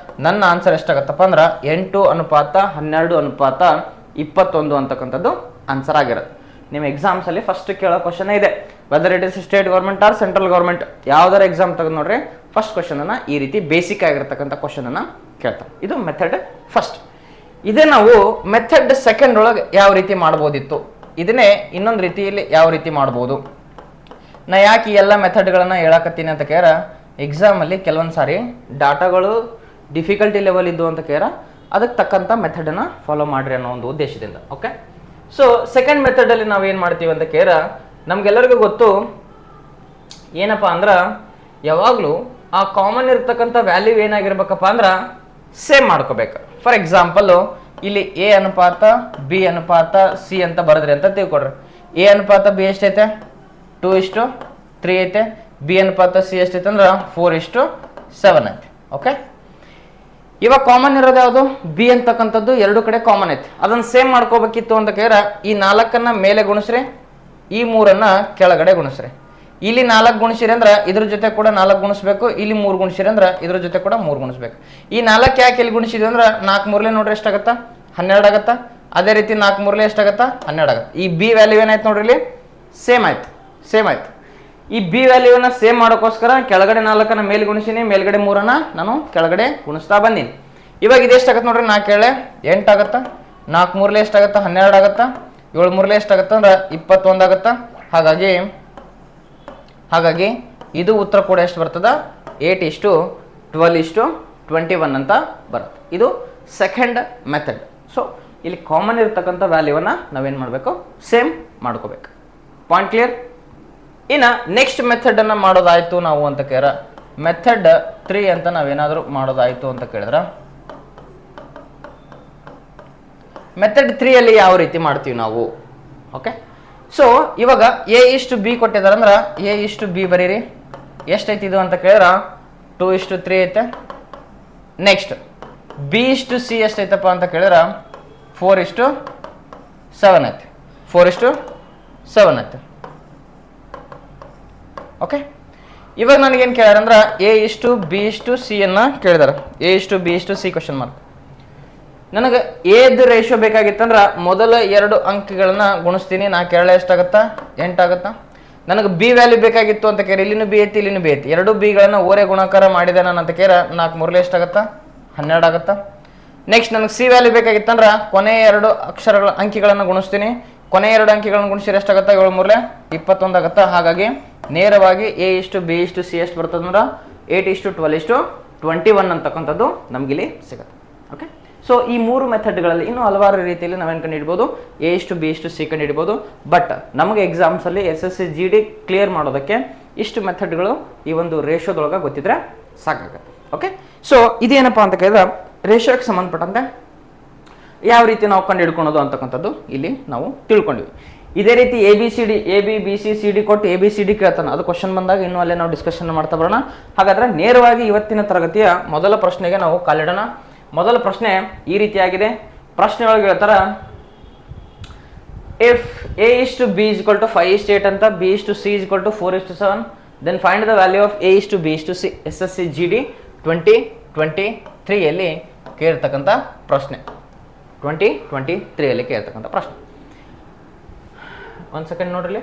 ನನ್ನ ಆನ್ಸರ್ ಎಷ್ಟಾಗತ್ತಪ್ಪ ಅಂದ್ರ 8:12 ಅಂತಕ್ಕಂಥದ್ದು ಆನ್ಸರ್ ಆಗಿರುತ್ತೆ. ನಿಮ್ಮ ಎಕ್ಸಾಮ್ಸ್ ಅಲ್ಲಿ ಫಸ್ಟ್ ಕೇಳೋ ಕ್ವಶನ್ ಇದೆ. Whether it is state government or central government, ಯಾವ್ದಾರ ಎಕ್ಸಾಮ್ ತೆಗೆದು ನೋಡ್ರಿ ಫಸ್ಟ್ ಕ್ವಶನ್ ಅನ್ನ ಈ ರೀತಿ ಬೇಸಿಕ್ ಆಗಿರ್ತಕ್ಕಂಥ ಕ್ವಶನ್ ಅನ್ನ ಕೇಳ್ತಾರೆ. ಇದು ಮೆಥಡ್ ಫಸ್ಟ್. ಇದೇ ನಾವು ಮೆಥಡ್ ಸೆಕೆಂಡ್ ಒಳಗೆ ಯಾವ ರೀತಿ ಮಾಡ್ಬೋದಿತ್ತು, ಇದನ್ನೇ ಇನ್ನೊಂದು ರೀತಿಯಲ್ಲಿ ಯಾವ ರೀತಿ ಮಾಡ್ಬೋದು. ನಾ ಯಾಕೆ ಈ ಎಲ್ಲ ಮೆಥಡ್ಗಳನ್ನ ಹೇಳಕತ್ತೀನಿ ಅಂತ ಕೇರ ಎಕ್ಸಾಮ್ ಅಲ್ಲಿ ಕೆಲವೊಂದು ಸಾರಿ ಡಾಟಾಗಳು ಡಿಫಿಕಲ್ಟಿ ಲೆವೆಲ್ ಇದ್ದು ಅಂತ ಕೇರ ಅದಕ್ಕೆ ತಕ್ಕಂಥ ಮೆಥಡ್ ಅನ್ನ ಫಾಲೋ ಮಾಡ್ರಿ ಅನ್ನೋ ಒಂದು ಉದ್ದೇಶದಿಂದ. ಓಕೆ, ಸೊ ಸೆಕೆಂಡ್ ಮೆಥಡ್ ಅಲ್ಲಿ ನಾವು ಏನ್ ಮಾಡ್ತೀವಿ ಅಂತ ಕೇರ ನಮ್ಗೆಲ್ಲರಿಗೂ ಗೊತ್ತು ಏನಪ್ಪಾ ಅಂದ್ರ ಯಾವಾಗ್ಲೂ ಆ ಕಾಮನ್ ಇರ್ತಕ್ಕಂಥ ವ್ಯಾಲ್ಯೂ ಏನಾಗಿರ್ಬೇಕಪ್ಪ ಅಂದ್ರ ಸೇಮ್ ಮಾಡ್ಕೋಬೇಕು. ಫಾರ್ ಎಕ್ಸಾಂಪಲ್ ಇಲ್ಲಿ ಎ ಅನುಪಾತ ಬಿ ಅನುಪಾತ ಸಿ ಅಂತ ಬರದ್ರಿ ಅಂತ ತಿಳ್ಕೊಡ್ರಿ. ಎ ಅನುಪಾತ ಬಿ ಎಷ್ಟೈತೆ 2:3 ಐತೆ. ಬಿ ಅನುಪಾತ ಸಿ ಎಷ್ಟೈತೆ ಅಂದ್ರೆ 4:7 ಐತೆ. ಓಕೆ, ಇವಾಗ ಕಾಮನ್ ಇರೋದು ಯಾವುದು ಬಿ ಅಂತಕ್ಕಂಥದ್ದು ಎರಡು ಕಡೆ ಕಾಮನ್ ಐತಿ. ಅದನ್ನ ಸೇಮ್ ಮಾಡ್ಕೋಬೇಕಿತ್ತು ಅಂತ ಕೇಳಿದ್ರೆ ಈ 4 ಮೇಲೆ ಗುಣಿಸ್ರಿ, ಈ 3 ಕೆಳಗಡೆ ಗುಣಿಸ್ರಿ. ಇಲ್ಲಿ 4 ಗುಣಿಸಿರಿ ಅಂದ್ರೆ ಇದ್ರ ಜೊತೆ ಕೂಡ 4 ಗುಣಿಸ್ಬೇಕು. ಇಲ್ಲಿ 3 ಗುಣಿಸಿರಿ ಅಂದ್ರೆ ಇದ್ರ ಜೊತೆ ಕೂಡ 3 ಗುಣಿಸ್ಬೇಕು. ಈ 4 ಯಾಕೆ ಇಲ್ಲಿ ಗುಣಿಸಿದ್ವಿ ಅಂದ್ರೆ 4 3 ನೋಡ್ರಿ ಎಷ್ಟಾಗತ್ತಾ 12 ಆಗತ್ತಾ. ಅದೇ ರೀತಿ 4 3 ಎಷ್ಟಾಗತ್ತಾ 12 ಆಗತ್ತೆ. ಈ ಬಿ ವ್ಯಾಲ್ಯೂ ಏನಾಯ್ತು ನೋಡ್ರಿ ಇಲ್ಲಿ ಸೇಮ್ ಆಯ್ತು. ಈ ಬಿ ವ್ಯಾಲ್ಯೂನ ಸೇಮ್ ಮಾಡೋಕ್ಕೋಸ್ಕರ ಕೆಳಗಡೆ 4 ಮೇಲೆ ಗುಣಿಸಿನಿ, ಮೇಲ್ಗಡೆ 3 ನಾನು ಕೆಳಗಡೆ ಗುಣಿಸ್ತಾ ಬಂದೀನಿ. ಇವಾಗ ಇದು ಎಷ್ಟಾಗತ್ತೆ ನೋಡ್ರಿ 4 8 ಆಗತ್ತಾ. 4 3 ಎಷ್ಟಾಗತ್ತಾ 12 ಆಗತ್ತಾ. 7 3 ಎಷ್ಟಾಗತ್ತಾ ಅಂದ್ರೆ 21 ಆಗತ್ತಾ. ಹಾಗಾಗಿ ಇದು ಉತ್ತರ ಕೂಡ ಎಷ್ಟು ಬರ್ತದ 8:12:21 ಅಂತ ಬರುತ್ತೆ. ಇದು ಸೆಕೆಂಡ್ ಮೆಥಡ್. ಸೊ ಇಲ್ಲಿ ಕಾಮನ್ ಇರ್ತಕ್ಕಂಥ ವ್ಯಾಲ್ಯೂವನ್ನ ನಾವೇನ್ ಮಾಡಬೇಕು ಸೇಮ್ ಮಾಡ್ಕೋಬೇಕು. Point clear. ಇನ್ನು ನೆಕ್ಸ್ಟ್ ಮೆಥಡ್ ಅನ್ನ ಮಾಡೋದಾಯ್ತು ನಾವು ಅಂತ ಕೇಳಿದ್ರೆ ಮೆಥಡ್ 3 ಅಂತ ನಾವೇನಾದ್ರೂ ಮಾಡೋದಾಯ್ತು ಅಂತ ಕೇಳಿದ್ರ ಮೆಥಡ್ 3 ಅಲ್ಲಿ ಯಾವ ರೀತಿ ಮಾಡ್ತೀವಿ ನಾವು. ಓಕೆ, ಸೊ ಇವಾಗ ಎ ಇಷ್ಟು ಬಿ ಕೊಟ್ಟಿದ್ದಾರೆ ಅಂದ್ರೆ ಎ ಇಷ್ಟು ಬಿ ಬರೀರಿ. ಎಷ್ಟೈತಿ ಇದು ಅಂತ ಕೇಳಿದ್ರ 2:3 ಐತೆ. ನೆಕ್ಸ್ಟ್ ಬಿ ಇಷ್ಟು ಸಿ ಎಷ್ಟೈತಪ್ಪ ಅಂತ ಕೇಳಿದ್ರ 4:7 ಐತೆ. 4:7 ಐತೆ. ಓಕೆ, ಇವಾಗ ನನಗೇನು ಕೇಳ್ಯಾರಂದ್ರೆ A:B:C ಅನ್ನು ಕೇಳಿದಾರೆ. A:B:C question mark. ನನಗೆ ಏದು ರೇಷಿಯೋ ಬೇಕಾಗಿತ್ತಂದ್ರೆ ಮೊದಲ 2 ಅಂಕಿಗಳನ್ನ ಗುಣಿಸ್ತೀನಿ. 4 2 ಎಷ್ಟಾಗುತ್ತಾ? 8 ಆಗುತ್ತಾ. ನನಗೆ ಬಿ ವ್ಯಾಲ್ಯೂ ಬೇಕಾಗಿತ್ತು ಅಂತ ಕೇಳಿ ಇಲ್ಲಿನೂ ಬಿ ಐತಿ ಇಲ್ಲಿನೂ ಬಿ ಐತಿ. 2 ಬಿಗಳನ್ನ ಓರೆ ಗುಣಾಕಾರ ಮಾಡಿದೆ ನಾನು ಅಂತ ಕೇಳ 4 3 ಎಷ್ಟಾಗುತ್ತಾ? 12 ಆಗುತ್ತಾ. ನೆಕ್ಸ್ಟ್ ನನಗೆ ಸಿ ವ್ಯಾಲ್ಯೂ ಬೇಕಾಗಿತ್ತಂದ್ರೆ ಕೊನೆಯ 2 ಅಕ್ಷರಗಳ ಅಂಕಿಗಳನ್ನು ಗುಣಿಸ್ತೀನಿ. ಕೊನೆಯ 2 ಅಂಕಿಗಳನ್ನು ಗುಣಿಸಿದ್ರೆ ಎಷ್ಟಾಗುತ್ತಾ? 7 3 21 ಆಗುತ್ತಾ. ಹಾಗಾಗಿ ನೇರವಾಗಿ A:B:C ಎಷ್ಟು ಬರ್ತದಂದ್ರೆ 8:12:21 ಅಂತಕ್ಕಂಥದ್ದು ನಮಗಿಲ್ಲಿ ಸಿಗುತ್ತೆ. ಓಕೆ, ಸೊ ಈ 3 ಮೆಥಡ್ಗಳಲ್ಲಿ ಇನ್ನೂ ಹಲವಾರು ರೀತಿಯಲ್ಲಿ ನಾವೇನು ಕಂಡುಹಿಡ್ಬೋದು, A:B:C ಕಂಡುಹಿಡ್ಬೋದು. ಬಟ್ ನಮಗೆ ಎಕ್ಸಾಮ್ಸಲ್ಲಿ SSC GD ಕ್ಲಿಯರ್ ಮಾಡೋದಕ್ಕೆ ಇಷ್ಟು ಮೆಥಡ್ಗಳು ಈ ಒಂದು ರೇಷಿಯೋದೊಳಗೆ ಗೊತ್ತಿದ್ರೆ ಸಾಕಾಗುತ್ತೆ. ಓಕೆ, ಸೊ ಇದೇನಪ್ಪ ಅಂತ ಕೇಳಿದ್ರೆ ರೇಷಿಯೋಕ್ಕೆ ಸಂಬಂಧಪಟ್ಟಂತೆ ಯಾವ ರೀತಿ ನಾವು ಕಂಡು ಹಿಡ್ಕೊಳೋದು ಅಂತಕ್ಕಂಥದ್ದು ಇಲ್ಲಿ ನಾವು ತಿಳ್ಕೊಂಡಿವಿ. ಇದೇ ರೀತಿ ABCD ಕೊಟ್ಟು ABCD ಕೇಳ್ತಾನೆ. ಅದು ಕ್ವಶನ್ ಬಂದಾಗ ಇನ್ನೂ ಅಲ್ಲೇ ನಾವು ಡಿಸ್ಕಷನ್ ಮಾಡ್ತಾ ಬರೋಣ. ಹಾಗಾದ್ರೆ ನೇರವಾಗಿ ಇವತ್ತಿನ ತರಗತಿಯ ಮೊದಲ ಪ್ರಶ್ನೆಗೆ ನಾವು ಕಾಲಿಡೋಣ. ಮೊದಲ ಪ್ರಶ್ನೆ ಈ ರೀತಿಯಾಗಿದೆ. ಪ್ರಶ್ನೆ ಒಳಗೆ ಹೇಳ್ತಾರ, ಇಫ್ A:B = 5:8 ಅಂತ, B:C = 4:7, then find the value of A:B:C SSC GD 2023 ಯಲ್ಲಿ ಕೇಳಿರ್ತಕ್ಕಂಥ ಪ್ರಶ್ನೆ. 2023 ಯಲ್ಲಿ ಕೇಳಿರ್ತಕ್ಕಂಥ ಪ್ರಶ್ನೆ. ಒಂದು ಸೆಕೆಂಡ್ ನೋಡ್ರಿ.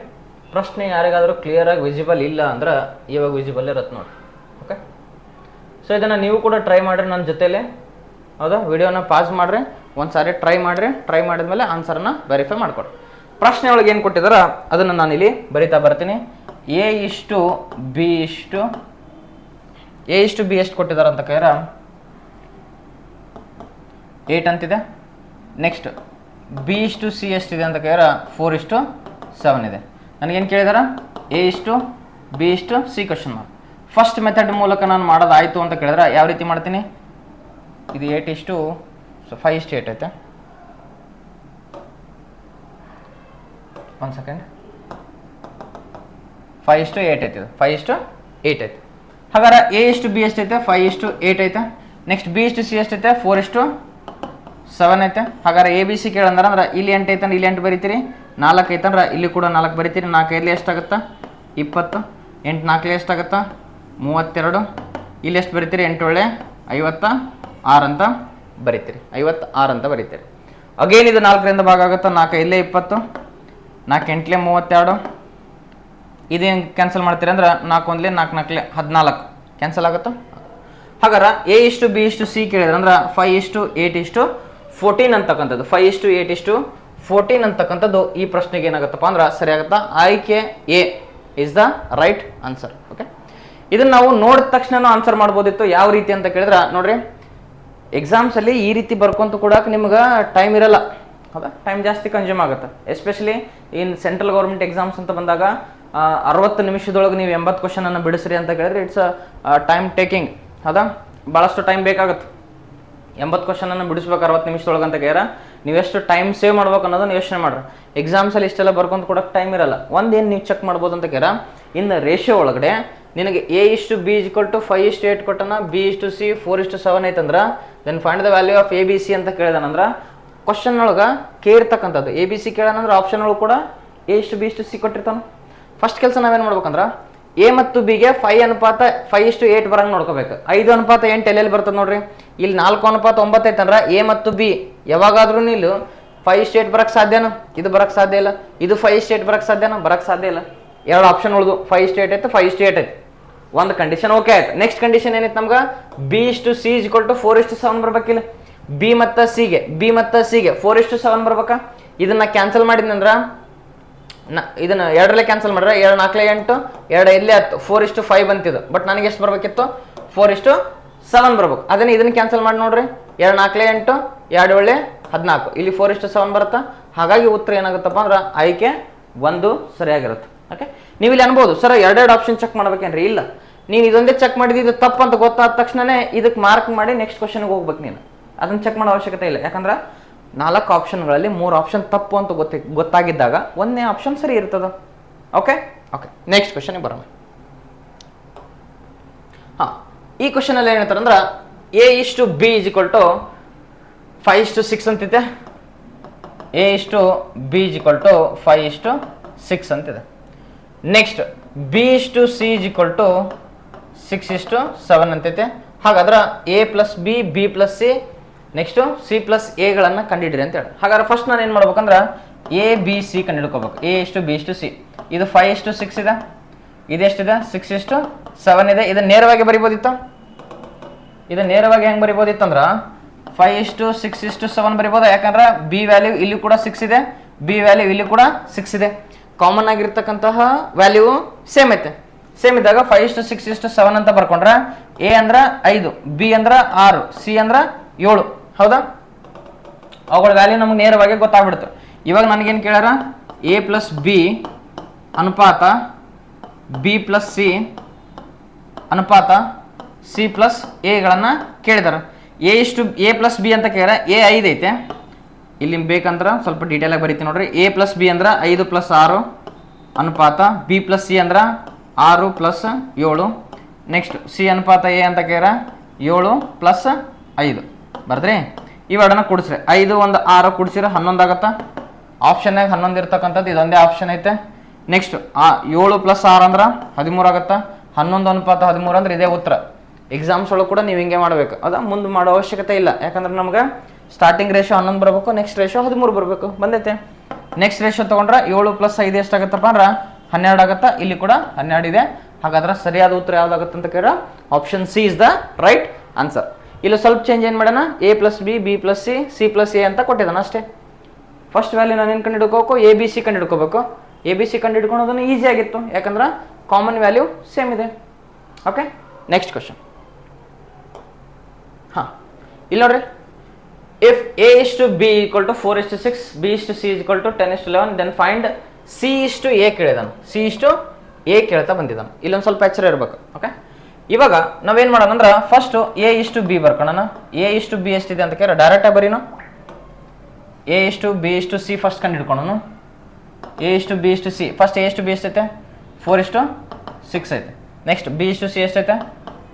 ಪ್ರಶ್ನೆ ಯಾರಿಗಾದರೂ ಕ್ಲಿಯರ್ ಆಗಿ ವಿಸಿಬಲ್ ಇಲ್ಲ ಅಂದ್ರೆ ಇವಾಗ ವಿಸಿಬಲ್ ಇರುತ್ತೆ ನೋಡಿ. ಓಕೆ, ಸೊ ಇದನ್ನು ನೀವು ಕೂಡ ಟ್ರೈ ಮಾಡಿರಿ ನನ್ನ ಜೊತೆಲೆ. ಹೌದಾ, ವಿಡಿಯೋನ ಪಾಸ್ ಮಾಡಿರಿ, ಒಂದು ಸಾರಿ ಟ್ರೈ ಮಾಡಿರಿ. ಟ್ರೈ ಮಾಡಿದ್ಮೇಲೆ ಆನ್ಸರನ್ನು ವೆರಿಫೈ ಮಾಡಿಕೊಡ್ರಿ. ಪ್ರಶ್ನೆ ಒಳಗೆ ಏನು ಕೊಟ್ಟಿದಾರ ಅದನ್ನು ನಾನು ಇಲ್ಲಿ ಬರಿತಾ ಬರ್ತೀನಿ. A:B ಎಷ್ಟು ಕೊಟ್ಟಿದ್ದಾರೆ ಅಂತ ಕೇಳಿದ್ರೆ 8 ಅಂತಿದೆ. ನೆಕ್ಸ್ಟ್ B:C ಎಷ್ಟಿದೆ ಅಂತ ಕೇಳಿದ್ರೆ 4:7 ಇದೆ. ನನಗೇನು ಕೇಳಿದಾರ A:B:C question mark. First method ಮೂಲಕ ನಾನು ಮಾಡೋದಾಯಿತು ಅಂತ ಕೇಳಿದ್ರೆ ಯಾವ ರೀತಿ ಮಾಡ್ತೀನಿ? ಇದು 5:8 ಐತೆ. ಒಂದು ಸೆಕೆಂಡ್, 5:8 ಐತೆ. 5:8 ಐತೆ. ಹಾಗಾದ್ರೆ A:B ಎಷ್ಟೈತೆ? 5:8 ಐತೆ. ನೆಕ್ಸ್ಟ್ B:C ಎಷ್ಟೈತೆ? 4:7 ಐತೆ. ಹಾಗಾದ್ರೆ ABC ಕೇಳಂದ್ರೆ ಇಲ್ಲಿ 8 ಐತಂದ್ರೆ ಇಲ್ಲಿ 8 ಬರೀತೀರಿ. 4 ಐತಂದ್ರೆ ಇಲ್ಲಿ ಕೂಡ 4 ಬರೀತೀರಿ. 4 5 ಎಷ್ಟಾಗುತ್ತಾ? 20. 8 4 ಎಷ್ಟಾಗುತ್ತಾ? 32. ಇಲ್ಲಿ ಎಷ್ಟು ಬರೀತೀರಿ? 8 ಒಳ್ಳೆ 56 ಅಂತ ಬರೀತೀರಿ. 56 ಅಂತ ಬರೀತೀರಿ. ಅಗೇನ್ ಇದು 4ರಿಂದ ಭಾಗ ಆಗುತ್ತಾ? 4 5 20, 4 8 32. ಇದೇನು ಕ್ಯಾನ್ಸಲ್ ಮಾಡ್ತೀರಿ ಅಂದ್ರೆ 4 1 4 4 14 ಕ್ಯಾನ್ಸಲ್ ಆಗುತ್ತಾ? ಹಾಗಾದ್ರೆ A:B:C ಕೇಳಿದ್ರೆ ಅಂದ್ರೆ 5:8:14 ಅಂತಕ್ಕಂಥದ್ದು 5:8:14 ಅಂತಕ್ಕಂಥದ್ದು ಈ ಪ್ರಶ್ನೆಗೆ ಏನಾಗುತ್ತಪ್ಪ ಅಂದ್ರೆ ಸರಿಯಾಗುತ್ತಾ? ಆಯ್ಕೆ A is the right answer. Okay, ಇದನ್ನು ನಾವು ನೋಡಿದ ತಕ್ಷಣ ಆನ್ಸರ್ ಮಾಡ್ಬೋದಿತ್ತು. ಯಾವ ರೀತಿ ಅಂತ ಕೇಳಿದ್ರೆ ನೋಡ್ರಿ, ಎಕ್ಸಾಮ್ಸಲ್ಲಿ ಈ ರೀತಿ ಬರ್ಕೊಂತ ಕೊಡಕ್ಕೆ ನಿಮ್ಗೆ ಟೈಮ್ ಇರಲ್ಲ. ಹೌದಾ, ಟೈಮ್ ಜಾಸ್ತಿ ಕನ್ಸ್ಯೂಮ್ ಆಗುತ್ತೆ. Especially in central government exams ಅಂತ ಬಂದಾಗ 60 ನಿಮಿಷದೊಳಗೆ ನೀವು 80 ಕ್ವಶನನ್ನು ಬಿಡಿಸ್ರಿ ಅಂತ ಕೇಳಿದ್ರೆ ಇಟ್ಸ್ ಟೈಮ್ ಟೇಕಿಂಗ್. ಹೌದಾ, ಭಾಳಷ್ಟು ಟೈಮ್ ಬೇಕಾಗುತ್ತೆ. 80 ಕ್ವಶನನ್ನು ಬಿಡಿಸ್ಬೇಕು 60 ನಿಮಿಷದೊಳಗೆ ಅಂತ ಕೇಳಿದ್ರೆ ನೀವೆಷ್ಟು ಟೈಮ್ ಸೇವ್ ಮಾಡ್ಬೇಕು ಅನ್ನೋದನ್ನು ಯೋಚನೆ ಮಾಡ್ರಿ. ಎಕ್ಸಾಮ್ಸಲ್ಲಿ ಇಷ್ಟೆಲ್ಲ ಬರ್ಕೊಂತ ಕೊಡೋಕೆ ಟೈಮ್ ಇರಲ್ಲ. ಒಂದೇನು ನೀವು ಚೆಕ್ ಮಾಡ್ಬೋದು ಅಂತ ಕೇಳಿದ್ರೆ ಇನ್ನು ರೇಷಿಯೋ ಒಳಗಡೆ ನಿನಗೆ A:B = 5:8 ಕೊಟ್ಟನ, B:C 4:7 ಐತಂದ್ರೆ then find the value of ABC ಅಂತ ಕೇಳಿದಾನಂದ್ರೆ ಕ್ವಶನ್ ಒಳಗೆ ಕೇಳಿರ್ತಕ್ಕಂಥದ್ದು ABC ಕೇಳೋಣಂದ್ರೆ ಆಪ್ಷನ್ ಒಳಗೆ ಕೂಡ A:B:C ಕೊಟ್ಟಿರ್ತಾನೆ. ಫಸ್ಟ್ ಕೆಲಸ ನಾವೇನು ಮಾಡ್ಬೇಕಂದ್ರೆ A ಮತ್ತು Bಗೆ 5:8 ಬರಂಗೆ ನೋಡ್ಕೋಬೇಕು. 5:8 ಎಲ್ಲೆಲ್ಲಿ ಬರ್ತದೆ ನೋಡ್ರಿ, ಇಲ್ಲಿ 4:9 ಐತಂದ್ರೆ A ಮತ್ತು B ಯಾವಾಗಾದ್ರೂ ಇಲ್ಲಿ 5:8 ಬರಕ್ಕೆ ಸಾಧ್ಯನಾ? ಇದು ಬರಕ್ಕೆ ಸಾಧ್ಯ ಇಲ್ಲ. ಇದು 5:8 ಬರಕ್ಕೆ ಸಾಧ್ಯನಾ? ಬರಕ್ಕೆ ಸಾಧ್ಯ ಇಲ್ಲ. 2 ಆಪ್ಷನ್ ಉಳಿದು 5:8 ಐತೆ, 5:8 ಐತೆ. ಒಂದು ಕಂಡೀಷನ್ ಓಕೆ ಆಯ್ತು. ನೆಕ್ಸ್ಟ್ ಕಂಡೀಷನ್ ಏನಿತ್ತು ನಮ್ಗೆ? B:C = 4:7 ಬರ್ಬೇಕಿಲ್ಲ. B ಮತ್ತು Cಗೆ 4:7 ಬರ್ಬೇಕಾ? ಇದನ್ನ ಕ್ಯಾನ್ಸಲ್ ಮಾಡಿದ್ನಂದ್ರೆ ಇದನ್ನ 2ರಲ್ಲೇ ಕ್ಯಾನ್ಸಲ್ ಮಾಡ್ರೆ 2 4 8, 2 5 10, 4:5 ಬಂತಿದ್ದು. ಬಟ್ ನನಗೆ ಎಷ್ಟು ಬರ್ಬೇಕಿತ್ತು? 4:7 ಬರ್ಬೇಕು. ಅದನ್ನ ಇದನ್ನ ಕ್ಯಾನ್ಸಲ್ ಮಾಡಿ ನೋಡ್ರಿ, 2 4 8, 2 7 14, ಇಲ್ಲಿ 4:7 ಬರುತ್ತಾ. ಹಾಗಾಗಿ ಉತ್ತರ ಏನಾಗುತ್ತಪ್ಪ ಅಂದ್ರೆ ಆಯ್ಕೆ 1 ಸರಿಯಾಗಿರುತ್ತೆ. ಓಕೆ, ನೀವು ಇಲ್ಲಿ ಅನ್ಬೋದು ಸರ್ 2 ಆಪ್ಷನ್ ಚೆಕ್ ಮಾಡ್ಬೇಕೇನ್ರಿ? ಇಲ್ಲ, ನೀನು ಇದೊಂದೇ ಚೆಕ್ ಮಾಡಿದ್ದು ಇದು ತಪ್ಪು ಅಂತ ಗೊತ್ತಾದ ತಕ್ಷಣನೇ ಇದಕ್ಕೆ ಮಾರ್ಕ್ ಮಾಡಿ ನೆಕ್ಸ್ಟ್ ಕ್ವಶನ್ಗೆ ಹೋಗ್ಬೇಕು. ನೀನು ಅದನ್ನ ಚೆಕ್ ಮಾಡೋ ಅವಶ್ಯಕತೆ ಇಲ್ಲ. ಯಾಕಂದ್ರೆ 4 ಆಪ್ಷನ್ಗಳಲ್ಲಿ 3 ಆಪ್ಷನ್ ತಪ್ಪು ಅಂತ ಗೊತ್ತಾಗಿದ್ದಾಗ 1ನೇ ಆಪ್ಷನ್ ಸರಿ ಇರ್ತದ. ಓಕೆ, ನೆಕ್ಸ್ಟ್ ಕ್ವಶನ್ಗೆ ಬರೋಣ. ಈ ಕ್ವಶನ್ ಅಲ್ಲಿ ಏನಂತಾರೆ ಅಂದ್ರೆ A:B = 5:6 ಅಂತಿದೆ. ಎ ಇಷ್ಟು ಬಿ ಇಸ್ ಈಕ್ವಲ್ ಟು 5:6 ಅಂತಿದೆ. ನೆಕ್ಸ್ಟ್ ಬಿ ಇಷ್ಟು ಸಿ ಇಸ್ ಈಕ್ವಲ್ ಟು 6:7 ಅಂತೈತೆ. ಹಾಗಾದ್ರೆ A plus B, B plus C, next C plus ಎಗಳನ್ನು ಕಂಡುಹಿಡ್ರಿ ಅಂತ ಹೇಳಿ. ಹಾಗಾದ್ರೆ ಫಸ್ಟ್ ನಾನು ಏನು ಮಾಡ್ಬೇಕಂದ್ರೆ ಎ ಬಿ ಸಿ ಕಂಡುಹಿಡ್ಕೋಬೇಕು. ಎ ಇಷ್ಟು ಬಿ ಇಷ್ಟು ಸಿ, ಇದು 5:6 ಇದೆ, ಇದೆಷ್ಟಿದೆ 6:7 ಇದೆ. ಇದನ್ನು ನೇರವಾಗಿ ಬರಿಬೋದಿತ್ತು. ಇದು ನೇರವಾಗಿ ಹೆಂಗೆ ಬರಿಬೋದಿತ್ತು ಅಂದ್ರೆ 5:6:7 ಬರಿಬೋದು. ಯಾಕಂದ್ರೆ ಬಿ ವ್ಯಾಲ್ಯೂ ಇಲ್ಲಿ ಕೂಡ 6 ಇದೆ, ಬಿ ವ್ಯಾಲ್ಯೂ ಇಲ್ಲಿ ಕೂಡ 6 ಇದೆ. ಕಾಮನ್ ಆಗಿರ್ತಕ್ಕಂತಹ ವ್ಯಾಲ್ಯೂ ಸೇಮ್ ಐತೆ. ಸೇಮ್ ಇದ್ದಾಗ 5:6:7 ಅಂತ ಬರ್ಕೊಂಡ್ರೆ ಎ ಅಂದ್ರೆ 5, ಬಿ ಅಂದ್ರೆ 6, ಸಿ ಅಂದ್ರೆ 7. ಹೌದಾ? ಅವುಗಳ ವ್ಯಾಲ್ಯೂ ನಮಗೆ ನೇರವಾಗಿ ಗೊತ್ತಾಗ್ಬಿಡುತ್ತೆ. ಇವಾಗ ನನಗೇನು ಕೇಳ್ಯಾರ, ಎ ಪ್ಲಸ್ ಬಿ ಅನುಪಾತ ಬಿ ಪ್ಲಸ್ ಸಿ ಅನುಪಾತ ಸಿ ಪ್ಲಸ್ ಎಗಳನ್ನು ಕೇಳಿದಾರೆ. ಎ ಪ್ಲಸ್ ಬಿ ಅಂತ ಕೇಳ್ಯಾರ. ಎ 5 ಐತೆ, ಇಲ್ಲಿ ಬೇಕಂದ್ರೆ ಸ್ವಲ್ಪ ಡೀಟೇಲ್ ಆಗಿ ಬರೀತೀನಿ ನೋಡ್ರಿ. ಎ ಪ್ಲಸ್ ಬಿ ಅಂದ್ರೆ 5 + 6 ಅನುಪಾತ ಬಿ ಪ್ಲಸ್ ಸಿ ಅಂದ್ರೆ 6 + 7. ನೆಕ್ಸ್ಟ್ ಸಿ ಅನುಪಾತ ಎ ಅಂತ ಕೇಳ್ಯಾರ 7 + 5 ಬರ್ದ್ರಿ. ಇವೆರಡನ್ನ ಕೂಡಿಸ್ರಿ. 5 1 6 ಕೂಡಿಸಿದ್ರೆ 11 ಆಗುತ್ತಾ. ಆಪ್ಷನ್ನಾಗ 11 ಇರ್ತಕ್ಕಂಥದ್ದು ಇದೊಂದೇ ಆಪ್ಷನ್ ಐತೆ. ನೆಕ್ಸ್ಟ್ 7 + 6 ಅಂದ್ರೆ 13 ಆಗುತ್ತಾ. 11 ಅನುಪಾತ 13 ಅಂದ್ರೆ ಇದೇ ಉತ್ತರ. ಎಕ್ಸಾಮ್ಸ್ ಒಳಗೆ ಕೂಡ ನೀವು ಹಿಂಗೆ ಮಾಡಬೇಕು. ಅದ ಮುಂದೆ ಮಾಡೋ ಅವಶ್ಯಕತೆ ಇಲ್ಲ. ಯಾಕಂದ್ರೆ ನಮ್ಗೆ ಸ್ಟಾರ್ಟಿಂಗ್ ರೇಷೋ 11 ಬರಬೇಕು, ನೆಕ್ಸ್ಟ್ ರೇಷೋ 13 ಬರಬೇಕು. ಬಂದೈತೆ. ನೆಕ್ಸ್ಟ್ ರೇಷೋ ತೊಗೊಂಡ್ರೆ 7 + 5 ಎಷ್ಟಾಗುತ್ತಪ್ಪ ಅಂದ್ರೆ 12 ಆಗುತ್ತಾ. ಇಲ್ಲಿ ಕೂಡ 12 ಇದೆ. ಹಾಗಾದ್ರೆ ಸರಿಯಾದ ಉತ್ತರ ಯಾವ್ದಾಗುತ್ತೆ ಅಂತ ಕೇಳ option C is the right answer. ಇಲ್ಲಿ ಸ್ವಲ್ಪ ಚೇಂಜ್ ಏನು ಮಾಡೋಣ, A plus B, B plus C, C plus A ಅಂತ ಕೊಟ್ಟಿದ್ದಾನೆ ಅಷ್ಟೇ. ಫಸ್ಟ್ ವ್ಯಾಲ್ಯೂ ನಾನು ಏನು ಕಂಡು ಹಿಡ್ಕೋಬೇಕು, ಎ ಬಿ ಸಿ ಕಂಡು ಹಿಡ್ಕೋಬೇಕು. ಎ ಬಿ ಸಿ ಕಂಡು ಹಿಡ್ಕೊಳೋದನ್ನು ಈಸಿ ಆಗಿತ್ತು, ಯಾಕಂದ್ರೆ ಕಾಮನ್ ವ್ಯಾಲ್ಯೂ ಸೇಮ್ ಇದೆ. Okay, next question. ಹಾಂ, ಇಲ್ಲಿ ನೋಡ್ರಿ, if A is to B equal to 4:6, B is to C equal to 10:11, then find C is to A ಕೇಳಿದಾನೆ. C is to A ಕೇಳ್ತಾ ಬಂದಿದ್ದಾನೆ. ಇಲ್ಲೊಂದು ಸ್ವಲ್ಪ ಎಚ್ಚರ ಇರಬೇಕು. ಓಕೆ, ಇವಾಗ ನಾವೇನು ಮಾಡೋಣ ಅಂದ್ರೆ first A is to B ಬರ್ಕೊಳ್ಳೋಣ. ಎ ಇಸ್ ಟು ಬಿ ಎಷ್ಟಿದೆ ಅಂತ ಕೇಳಿ ಡೈರೆಕ್ಟಾಗಿ ಬರೀನು. A is to B is to C first ಕಂಡು ಹಿಡ್ಕೊಳ್ಳೋಣ. A is to B is to C, first A is to B ಎಷ್ಟೈತೆ 4:6 ಐತೆ. Next B is to C ಎಷ್ಟೈತೆ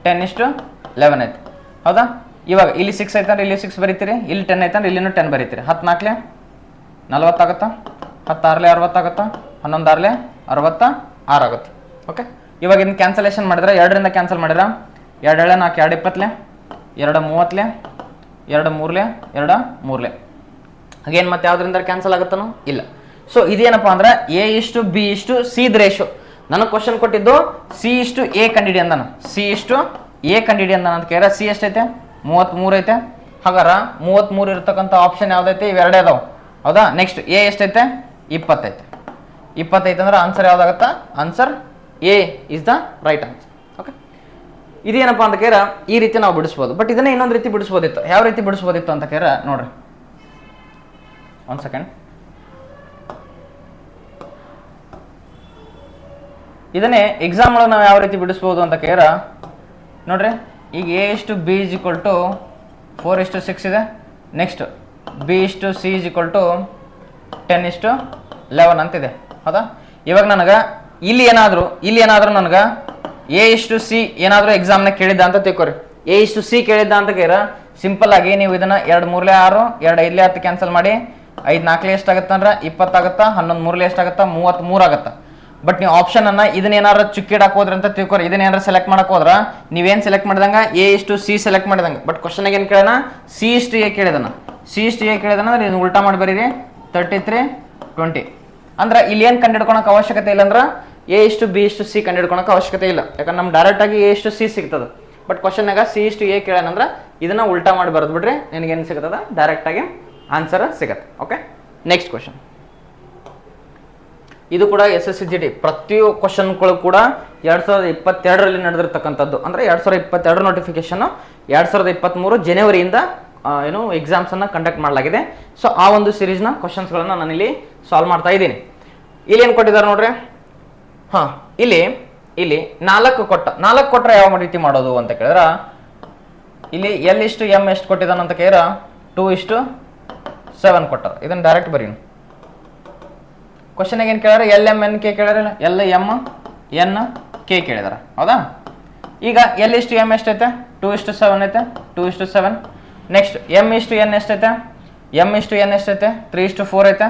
10:11 ಐತೆ. ಹೌದಾ? ಇವಾಗ ಇಲ್ಲಿ 6 ಐತೆ ಅಂದ್ರೆ ಇಲ್ಲಿ 6 ಬರೀತೀರಿ, ಇಲ್ಲಿ 10 ಐತೆ ಅಂದ್ರೆ ಇಲ್ಲಿನೂ 10 ಬರೀತೀರಿ. 10 4 40 ಆಗುತ್ತಾ, 10 6 60 ಆಗುತ್ತಾ, 11 66 ಆಗುತ್ತೆ. ಓಕೆ, ಇವಾಗ ಇನ್ನು ಕ್ಯಾನ್ಸಲೇಷನ್ ಮಾಡಿದ್ರೆ 2ರಿಂದ ಕ್ಯಾನ್ಸಲ್ ಮಾಡಿದ್ರೆ 2 4 2 20, 2 30, 2 3 2 3. ಹಾಗೇನು ಮತ್ತೆ ಯಾವ್ದ್ರಿಂದ ಕ್ಯಾನ್ಸಲ್ ಆಗುತ್ತಾನೋ ಇಲ್ಲ. ಸೊ ಇದೇನಪ್ಪ ಅಂದ್ರೆ A is to B is to C ratio. ನನಗೆ ಕ್ವಶನ್ ಕೊಟ್ಟಿದ್ದು ಸಿ ಇಸ್ ಟು ಎ ಕಂಡಿಡಿ ಅಂದಾನ. ಸಿ ಇಸ್ ಟು ಎ ಕಂಡಿಡಿ ಅಂದಾನ ಅಂತ ಕೇಳಿದ್ರೆ ಸಿ ಎಷ್ಟೈತೆ 33 ಐತೆ. ಹಾಗಾರ 33 ಇರ್ತಕ್ಕಂಥ ಆಪ್ಷನ್ ಯಾವ್ದೈತೆ, ಇವೆರಡೇ ಅದಾವ. ಹೌದಾ? ನೆಕ್ಸ್ಟ್ ಎ ಎಷ್ಟೈತೆ 20 ಐತೆ. 20 ಐತೆ ಅಂದ್ರೆ ಆನ್ಸರ್ ಯಾವ್ದಾಗತ್ತಾ, answer A is the right answer. Okay, ಇದೇನಪ್ಪ ಅಂತ ಕೇರ ಈ ರೀತಿ ನಾವು ಬಿಡಿಸ್ಬೋದು. ಬಟ್ ಇದನ್ನೇ ಇನ್ನೊಂದು ರೀತಿ ಬಿಡಿಸ್ಬೋದಿತ್ತು. ಯಾವ ರೀತಿ ಬಿಡಿಸ್ಬೋದಿತ್ತು ಅಂತ ಕೇರ ನೋಡ್ರಿ, 1 ಸೆಕೆಂಡ್. ಇದನ್ನೇ ಎಕ್ಸಾಮ್ ಒಳಗೆ ನಾವು ಯಾವ ರೀತಿ ಬಿಡಿಸ್ಬೋದು ಅಂತ ಕೇರ ನೋಡ್ರಿ. ಈಗ A is to B is equal to 4:6 ಇದೆ. Next B is to C is equal to 10:11 ಅಂತಿದೆ. ಹೌದಾ? ಇವಾಗ ನನಗೆ ಇಲ್ಲಿ ಏನಾದರೂ ನನಗೆ ಎ ಇಸ್ ಟು ಸಿ ಏನಾದರೂ ಎಕ್ಸಾಮ್ನ ಕೇಳಿದ್ದ ಅಂತ ತಿಳ್ಕೊರಿ. ಎ ಇಸ್ ಟು ಸಿ ಕೇಳಿದ್ದ ಅಂತ ಕೇರ ಸಿಂಪಲ್ ಆಗಿ ನೀವು ಇದನ್ನ 2 3 6, 2 5 10 ಕ್ಯಾನ್ಸಲ್ ಮಾಡಿ 5 4 ಎಷ್ಟಾಗುತ್ತೆ ಅಂದ್ರೆ 20 ಆಗುತ್ತಾ, 11 3 ಎಷ್ಟಾಗುತ್ತಾ 33 ಆಗುತ್ತಾ. ಬಟ್ ನೀವು ಆಪ್ಷನ್ ಅನ್ನ ಇದನ್ನೇನಾರು ಚುಕ್ಕಿಡಕ್ ಹೋದ್ರಿ ಅಂತ ತಿಳ್ಕೊರಿ. ಇದನ್ನೇನಾರು ಸೆಲೆಕ್ಟ್ ಮಾಡಕ್ ಹೋದ್ರ ನೀವೇನು ಸೆಲೆಕ್ಟ್ ಮಾಡಿದಂಗ A is to C select ಮಾಡಿದಂಗ. ಬಟ್ ಕ್ವಶನ್ ಏನು ಕೇಳೋಣ, ಸಿ ಇಸ್ ಟು ಎ ಕೇಳಿದಾನ. ಸಿ ಇಸ್ ಟು ಎ ಕೇಳಿದಾನ ಅಂದ್ರೆ ಇದನ್ನ ಉಲ್ಟಾ ಮಾಡಿ ಬರೀರಿ 33 20. ಅಂದ್ರೆ ಇಲ್ಲಿ ಏನು ಕಂಡು ಹಿಡ್ಕೊಳಕ್ಕೆ ಅವಶ್ಯಕತೆ ಇಲ್ಲ ಅಂದ್ರೆ A is to B is to C ಕಂಡು ಹಿಡ್ಕೊಳಕ್ಕೆ ಅವಶ್ಯಕತೆ ಇಲ್ಲ. ಯಾಕಂದ್ರೆ ನಮ್ಗೆ ಡೈರೆಕ್ಟ್ ಆಗಿ ಎ ಇಸ್ ಟು ಸಿ ಸಿಗ್ತದೆ. ಬಟ್ ಕ್ವಶನ್ನಾಗ ಸಿ ಇಸ್ ಟು ಎ ಕೇಳೋಣಂದ್ರೆ ಇದನ್ನ ಉಲ್ಟಾ ಮಾಡಿ ಬರೆದು ಬಿಡ್ರಿ, ನಿನಗೇನು ಸಿಗ್ತದ ಡೈರೆಕ್ಟ್ ಆಗಿ ಆನ್ಸರ್ ಸಿಗತ್ತೆ. Okay, next question. ಇದು ಕೂಡ SSCGD ಪ್ರತಿ ಕ್ವಶನ್ಗಳು ಕೂಡ 2022ರಲ್ಲಿ ನಡೆದಿರ್ತಕ್ಕಂಥದ್ದು. ಅಂದರೆ 2022 ನೋಟಿಫಿಕೇಶನ್ 2023 ಜನವರಿಯಿಂದ ಎಕ್ಸಾಮ್ಸನ್ನು ಕಂಡಕ್ಟ್ ಮಾಡಲಾಗಿದೆ. ಸೊ ಆ ಒಂದು ಸೀರೀಸ್ನ ಕ್ವಶನ್ಸ್ಗಳನ್ನು ನಾನಿಲ್ಲಿ ಸಾಲ್ವ್ ಮಾಡ್ತಾ ಇದ್ದೀನಿ. ಇಲ್ಲಿ ಏನು ಕೊಟ್ಟಿದ್ದಾರೆ ನೋಡ್ರಿ. ಹಾಂ, ಇಲ್ಲಿ 4 ಕೊಟ್ಟರೆ ಯಾವ ರೀತಿ ಮಾಡೋದು ಅಂತ ಕೇಳಿದ್ರೆ ಇಲ್ಲಿ L ಇಷ್ಟು M ಎಷ್ಟು ಕೊಟ್ಟಿದ್ದಾನೆ ಅಂತ ಕೇಳಿದ್ರೆ 2:7 ಕೊಟ್ಟಾರ. ಇದನ್ನು ಡೈರೆಕ್ಟ್ ಬರೀ ಕ್ವಶನ್ ಏನು ಕೇಳಿದ್ರೆ L M N K ಕೇಳಿರಲ್ಲ, L M N K ಕೇಳಿದಾರೆ. ಹೌದಾ? ಈಗ L ಇಷ್ಟು M ಎಷ್ಟೈತೆ 2:7 ಐತೆ, 2:7. ನೆಕ್ಸ್ಟ್ M ಇಷ್ಟು N ಎಷ್ಟೈತೆ M/N ಎಷ್ಟೈತೆ 3:4 ಐತೆ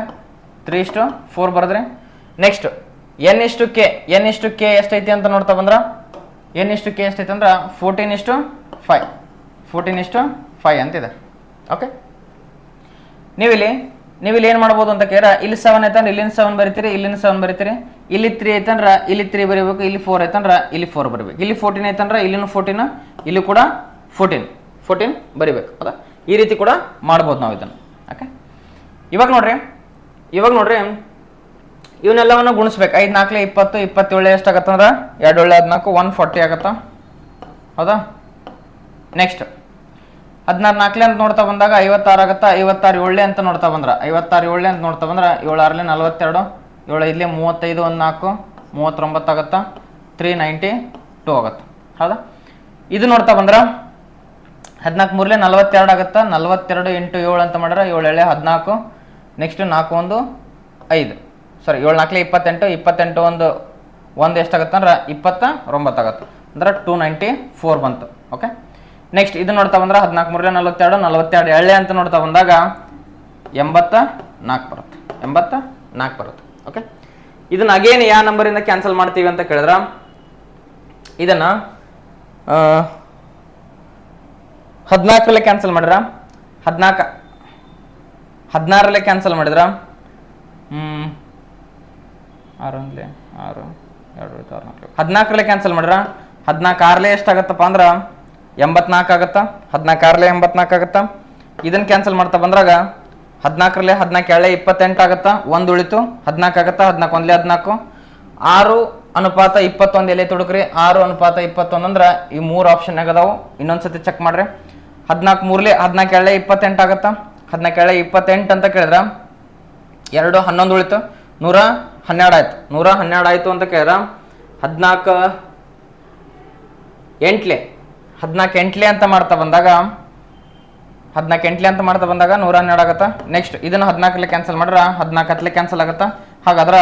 3:4 ಬರೆದ್ರಿ. ನೆಕ್ಸ್ಟ್ N/K ಎಷ್ಟೈತಿ ಅಂತ ನೋಡ್ತಾ ಬಂದ್ರ N/K ಎಷ್ಟೈತೆ ಅಂದ್ರೆ 14:5 ಅಂತಿದೆ. ಓಕೆ, ನೀವಿಲ್ಲಿ ಏನು ಮಾಡ್ಬೋದು ಅಂತ ಕೇಳ, ಇಲ್ಲಿ 7 ಐತಂದ್ರೆ ಇಲ್ಲಿಂದ 7 ಬರಿತೀರಿ, ಇಲ್ಲಿಂದ 7 ಬರಿತೀರಿ, ಇಲ್ಲಿ 3 ಐತಂದ್ರೆ ಇಲ್ಲಿ 3 ಬರೀಬೇಕು, ಇಲ್ಲಿ 4 ಐತಂದ್ರೆ ಇಲ್ಲಿ 4 ಬರಬೇಕು, ಇಲ್ಲಿ 14 ಐತಂದ್ರೆ ಇಲ್ಲಿನೂ 14, ಇಲ್ಲಿ ಕೂಡ 14 ಬರಿಬೇಕು. ಹೌದಾ, ಈ ರೀತಿ ಕೂಡ ಮಾಡ್ಬೋದು ನಾವು ಇದನ್ನು. ಓಕೆ, ಇವಾಗ ನೋಡ್ರಿ ಇವನ್ನೆಲ್ಲವನ್ನು ಗುಣಿಸ್ಬೇಕು. 5 4 20, 27 ಎಷ್ಟಾಗತ್ತಂದ್ರೆ 2 14 140 ಆಗತ್ತ. ಹೌದಾ, ನೆಕ್ಸ್ಟ್ 16 4 ಅಂತ ನೋಡ್ತಾ ಬಂದಾಗ 56 ಆಗತ್ತಾ. 56 7 ಅಂತ ನೋಡ್ತಾ ಬಂದ್ರೆ 7 6 42, 7 ಇಲ್ಲಿ 35 1 4 39 ಆಗತ್ತಾ. 392 ಆಗತ್ತ. ಹೌದಾ, ಇದು ನೋಡ್ತಾ ಬಂದ್ರೆ 14 3 42 ಆಗತ್ತಾ. 42 × 7 ಅಂತ ಮಾಡಿದ್ರೆ 7 14. ನೆಕ್ಸ್ಟ್ 4 1 5, ಸಾರಿ 7 4 28, 28 1 ಎಷ್ಟಾಗತ್ತಂದ್ರೆ 29 ಆಗತ್ತೆ, ಅಂದ್ರೆ 294 ಬಂತು. ಓಕೆ, ನೆಕ್ಸ್ಟ್ ಇದು ನೋಡ್ತಾ ಬಂದ್ರೆ 14 3 42, 42 ಎಳ್ಳೆ ಅಂತ ನೋಡ್ತಾ ಬಂದಾಗ 84 ಬರುತ್ತೆ. ಓಕೆ, ಇದನ್ನ ಅಗೇನ್ ಯಾವ ನಂಬರಿಂದ ಕ್ಯಾನ್ಸಲ್ ಮಾಡ್ತೀವಿ ಅಂತ ಕೇಳಿದ್ರ, ಇದನ್ನ 14 ಕ್ಯಾನ್ಸಲ್ ಮಾಡಿದ್ರ 16 ಕ್ಯಾನ್ಸಲ್ ಮಾಡಿದ್ರ 14 ಕ್ಯಾನ್ಸಲ್ ಮಾಡಿದ್ರ 14 ಎಷ್ಟಾಗತ್ತಪ್ಪ ಅಂದ್ರ 84 ಆಗತ್ತ. 14 84 ಆಗತ್ತ. ಇದನ್ನ ಕ್ಯಾನ್ಸಲ್ ಮಾಡ್ತಾ ಬಂದ್ರಾಗ 14 14 28 ಆಗತ್ತ. 1 ಉಳಿತು, 14 ಆಗತ್ತ. 14 14 6:21 ಎಲೆ ತುಡುಕ್ರಿ. 6:21 ಅಂದ್ರೆ ಈ 3 ಆಪ್ಷನ್ ಆಗದಾವು. ಇನ್ನೊಂದ್ಸತಿ ಚೆಕ್ ಮಾಡ್ರಿ. 14 3 14 28 ಆಗತ್ತ. 14 28 ಅಂತ ಕೇಳಿದ್ರ 2 11 ಉಳಿತು, 112 ಆಯ್ತು. 112 ಆಯ್ತು ಅಂತ ಕೇಳಿದ್ರ 14 8 ಅಂತ ಮಾಡ್ತಾ ಬಂದಾಗ 112 ಆಗತ್ತ. ನೆಕ್ಸ್ಟ್ ಇದನ್ನ 14 ಕ್ಯಾನ್ಸಲ್ ಮಾಡ್ರ 14 ಕ್ಯಾನ್ಸಲ್ ಆಗತ್ತ. ಹಾಗಾದ್ರೆ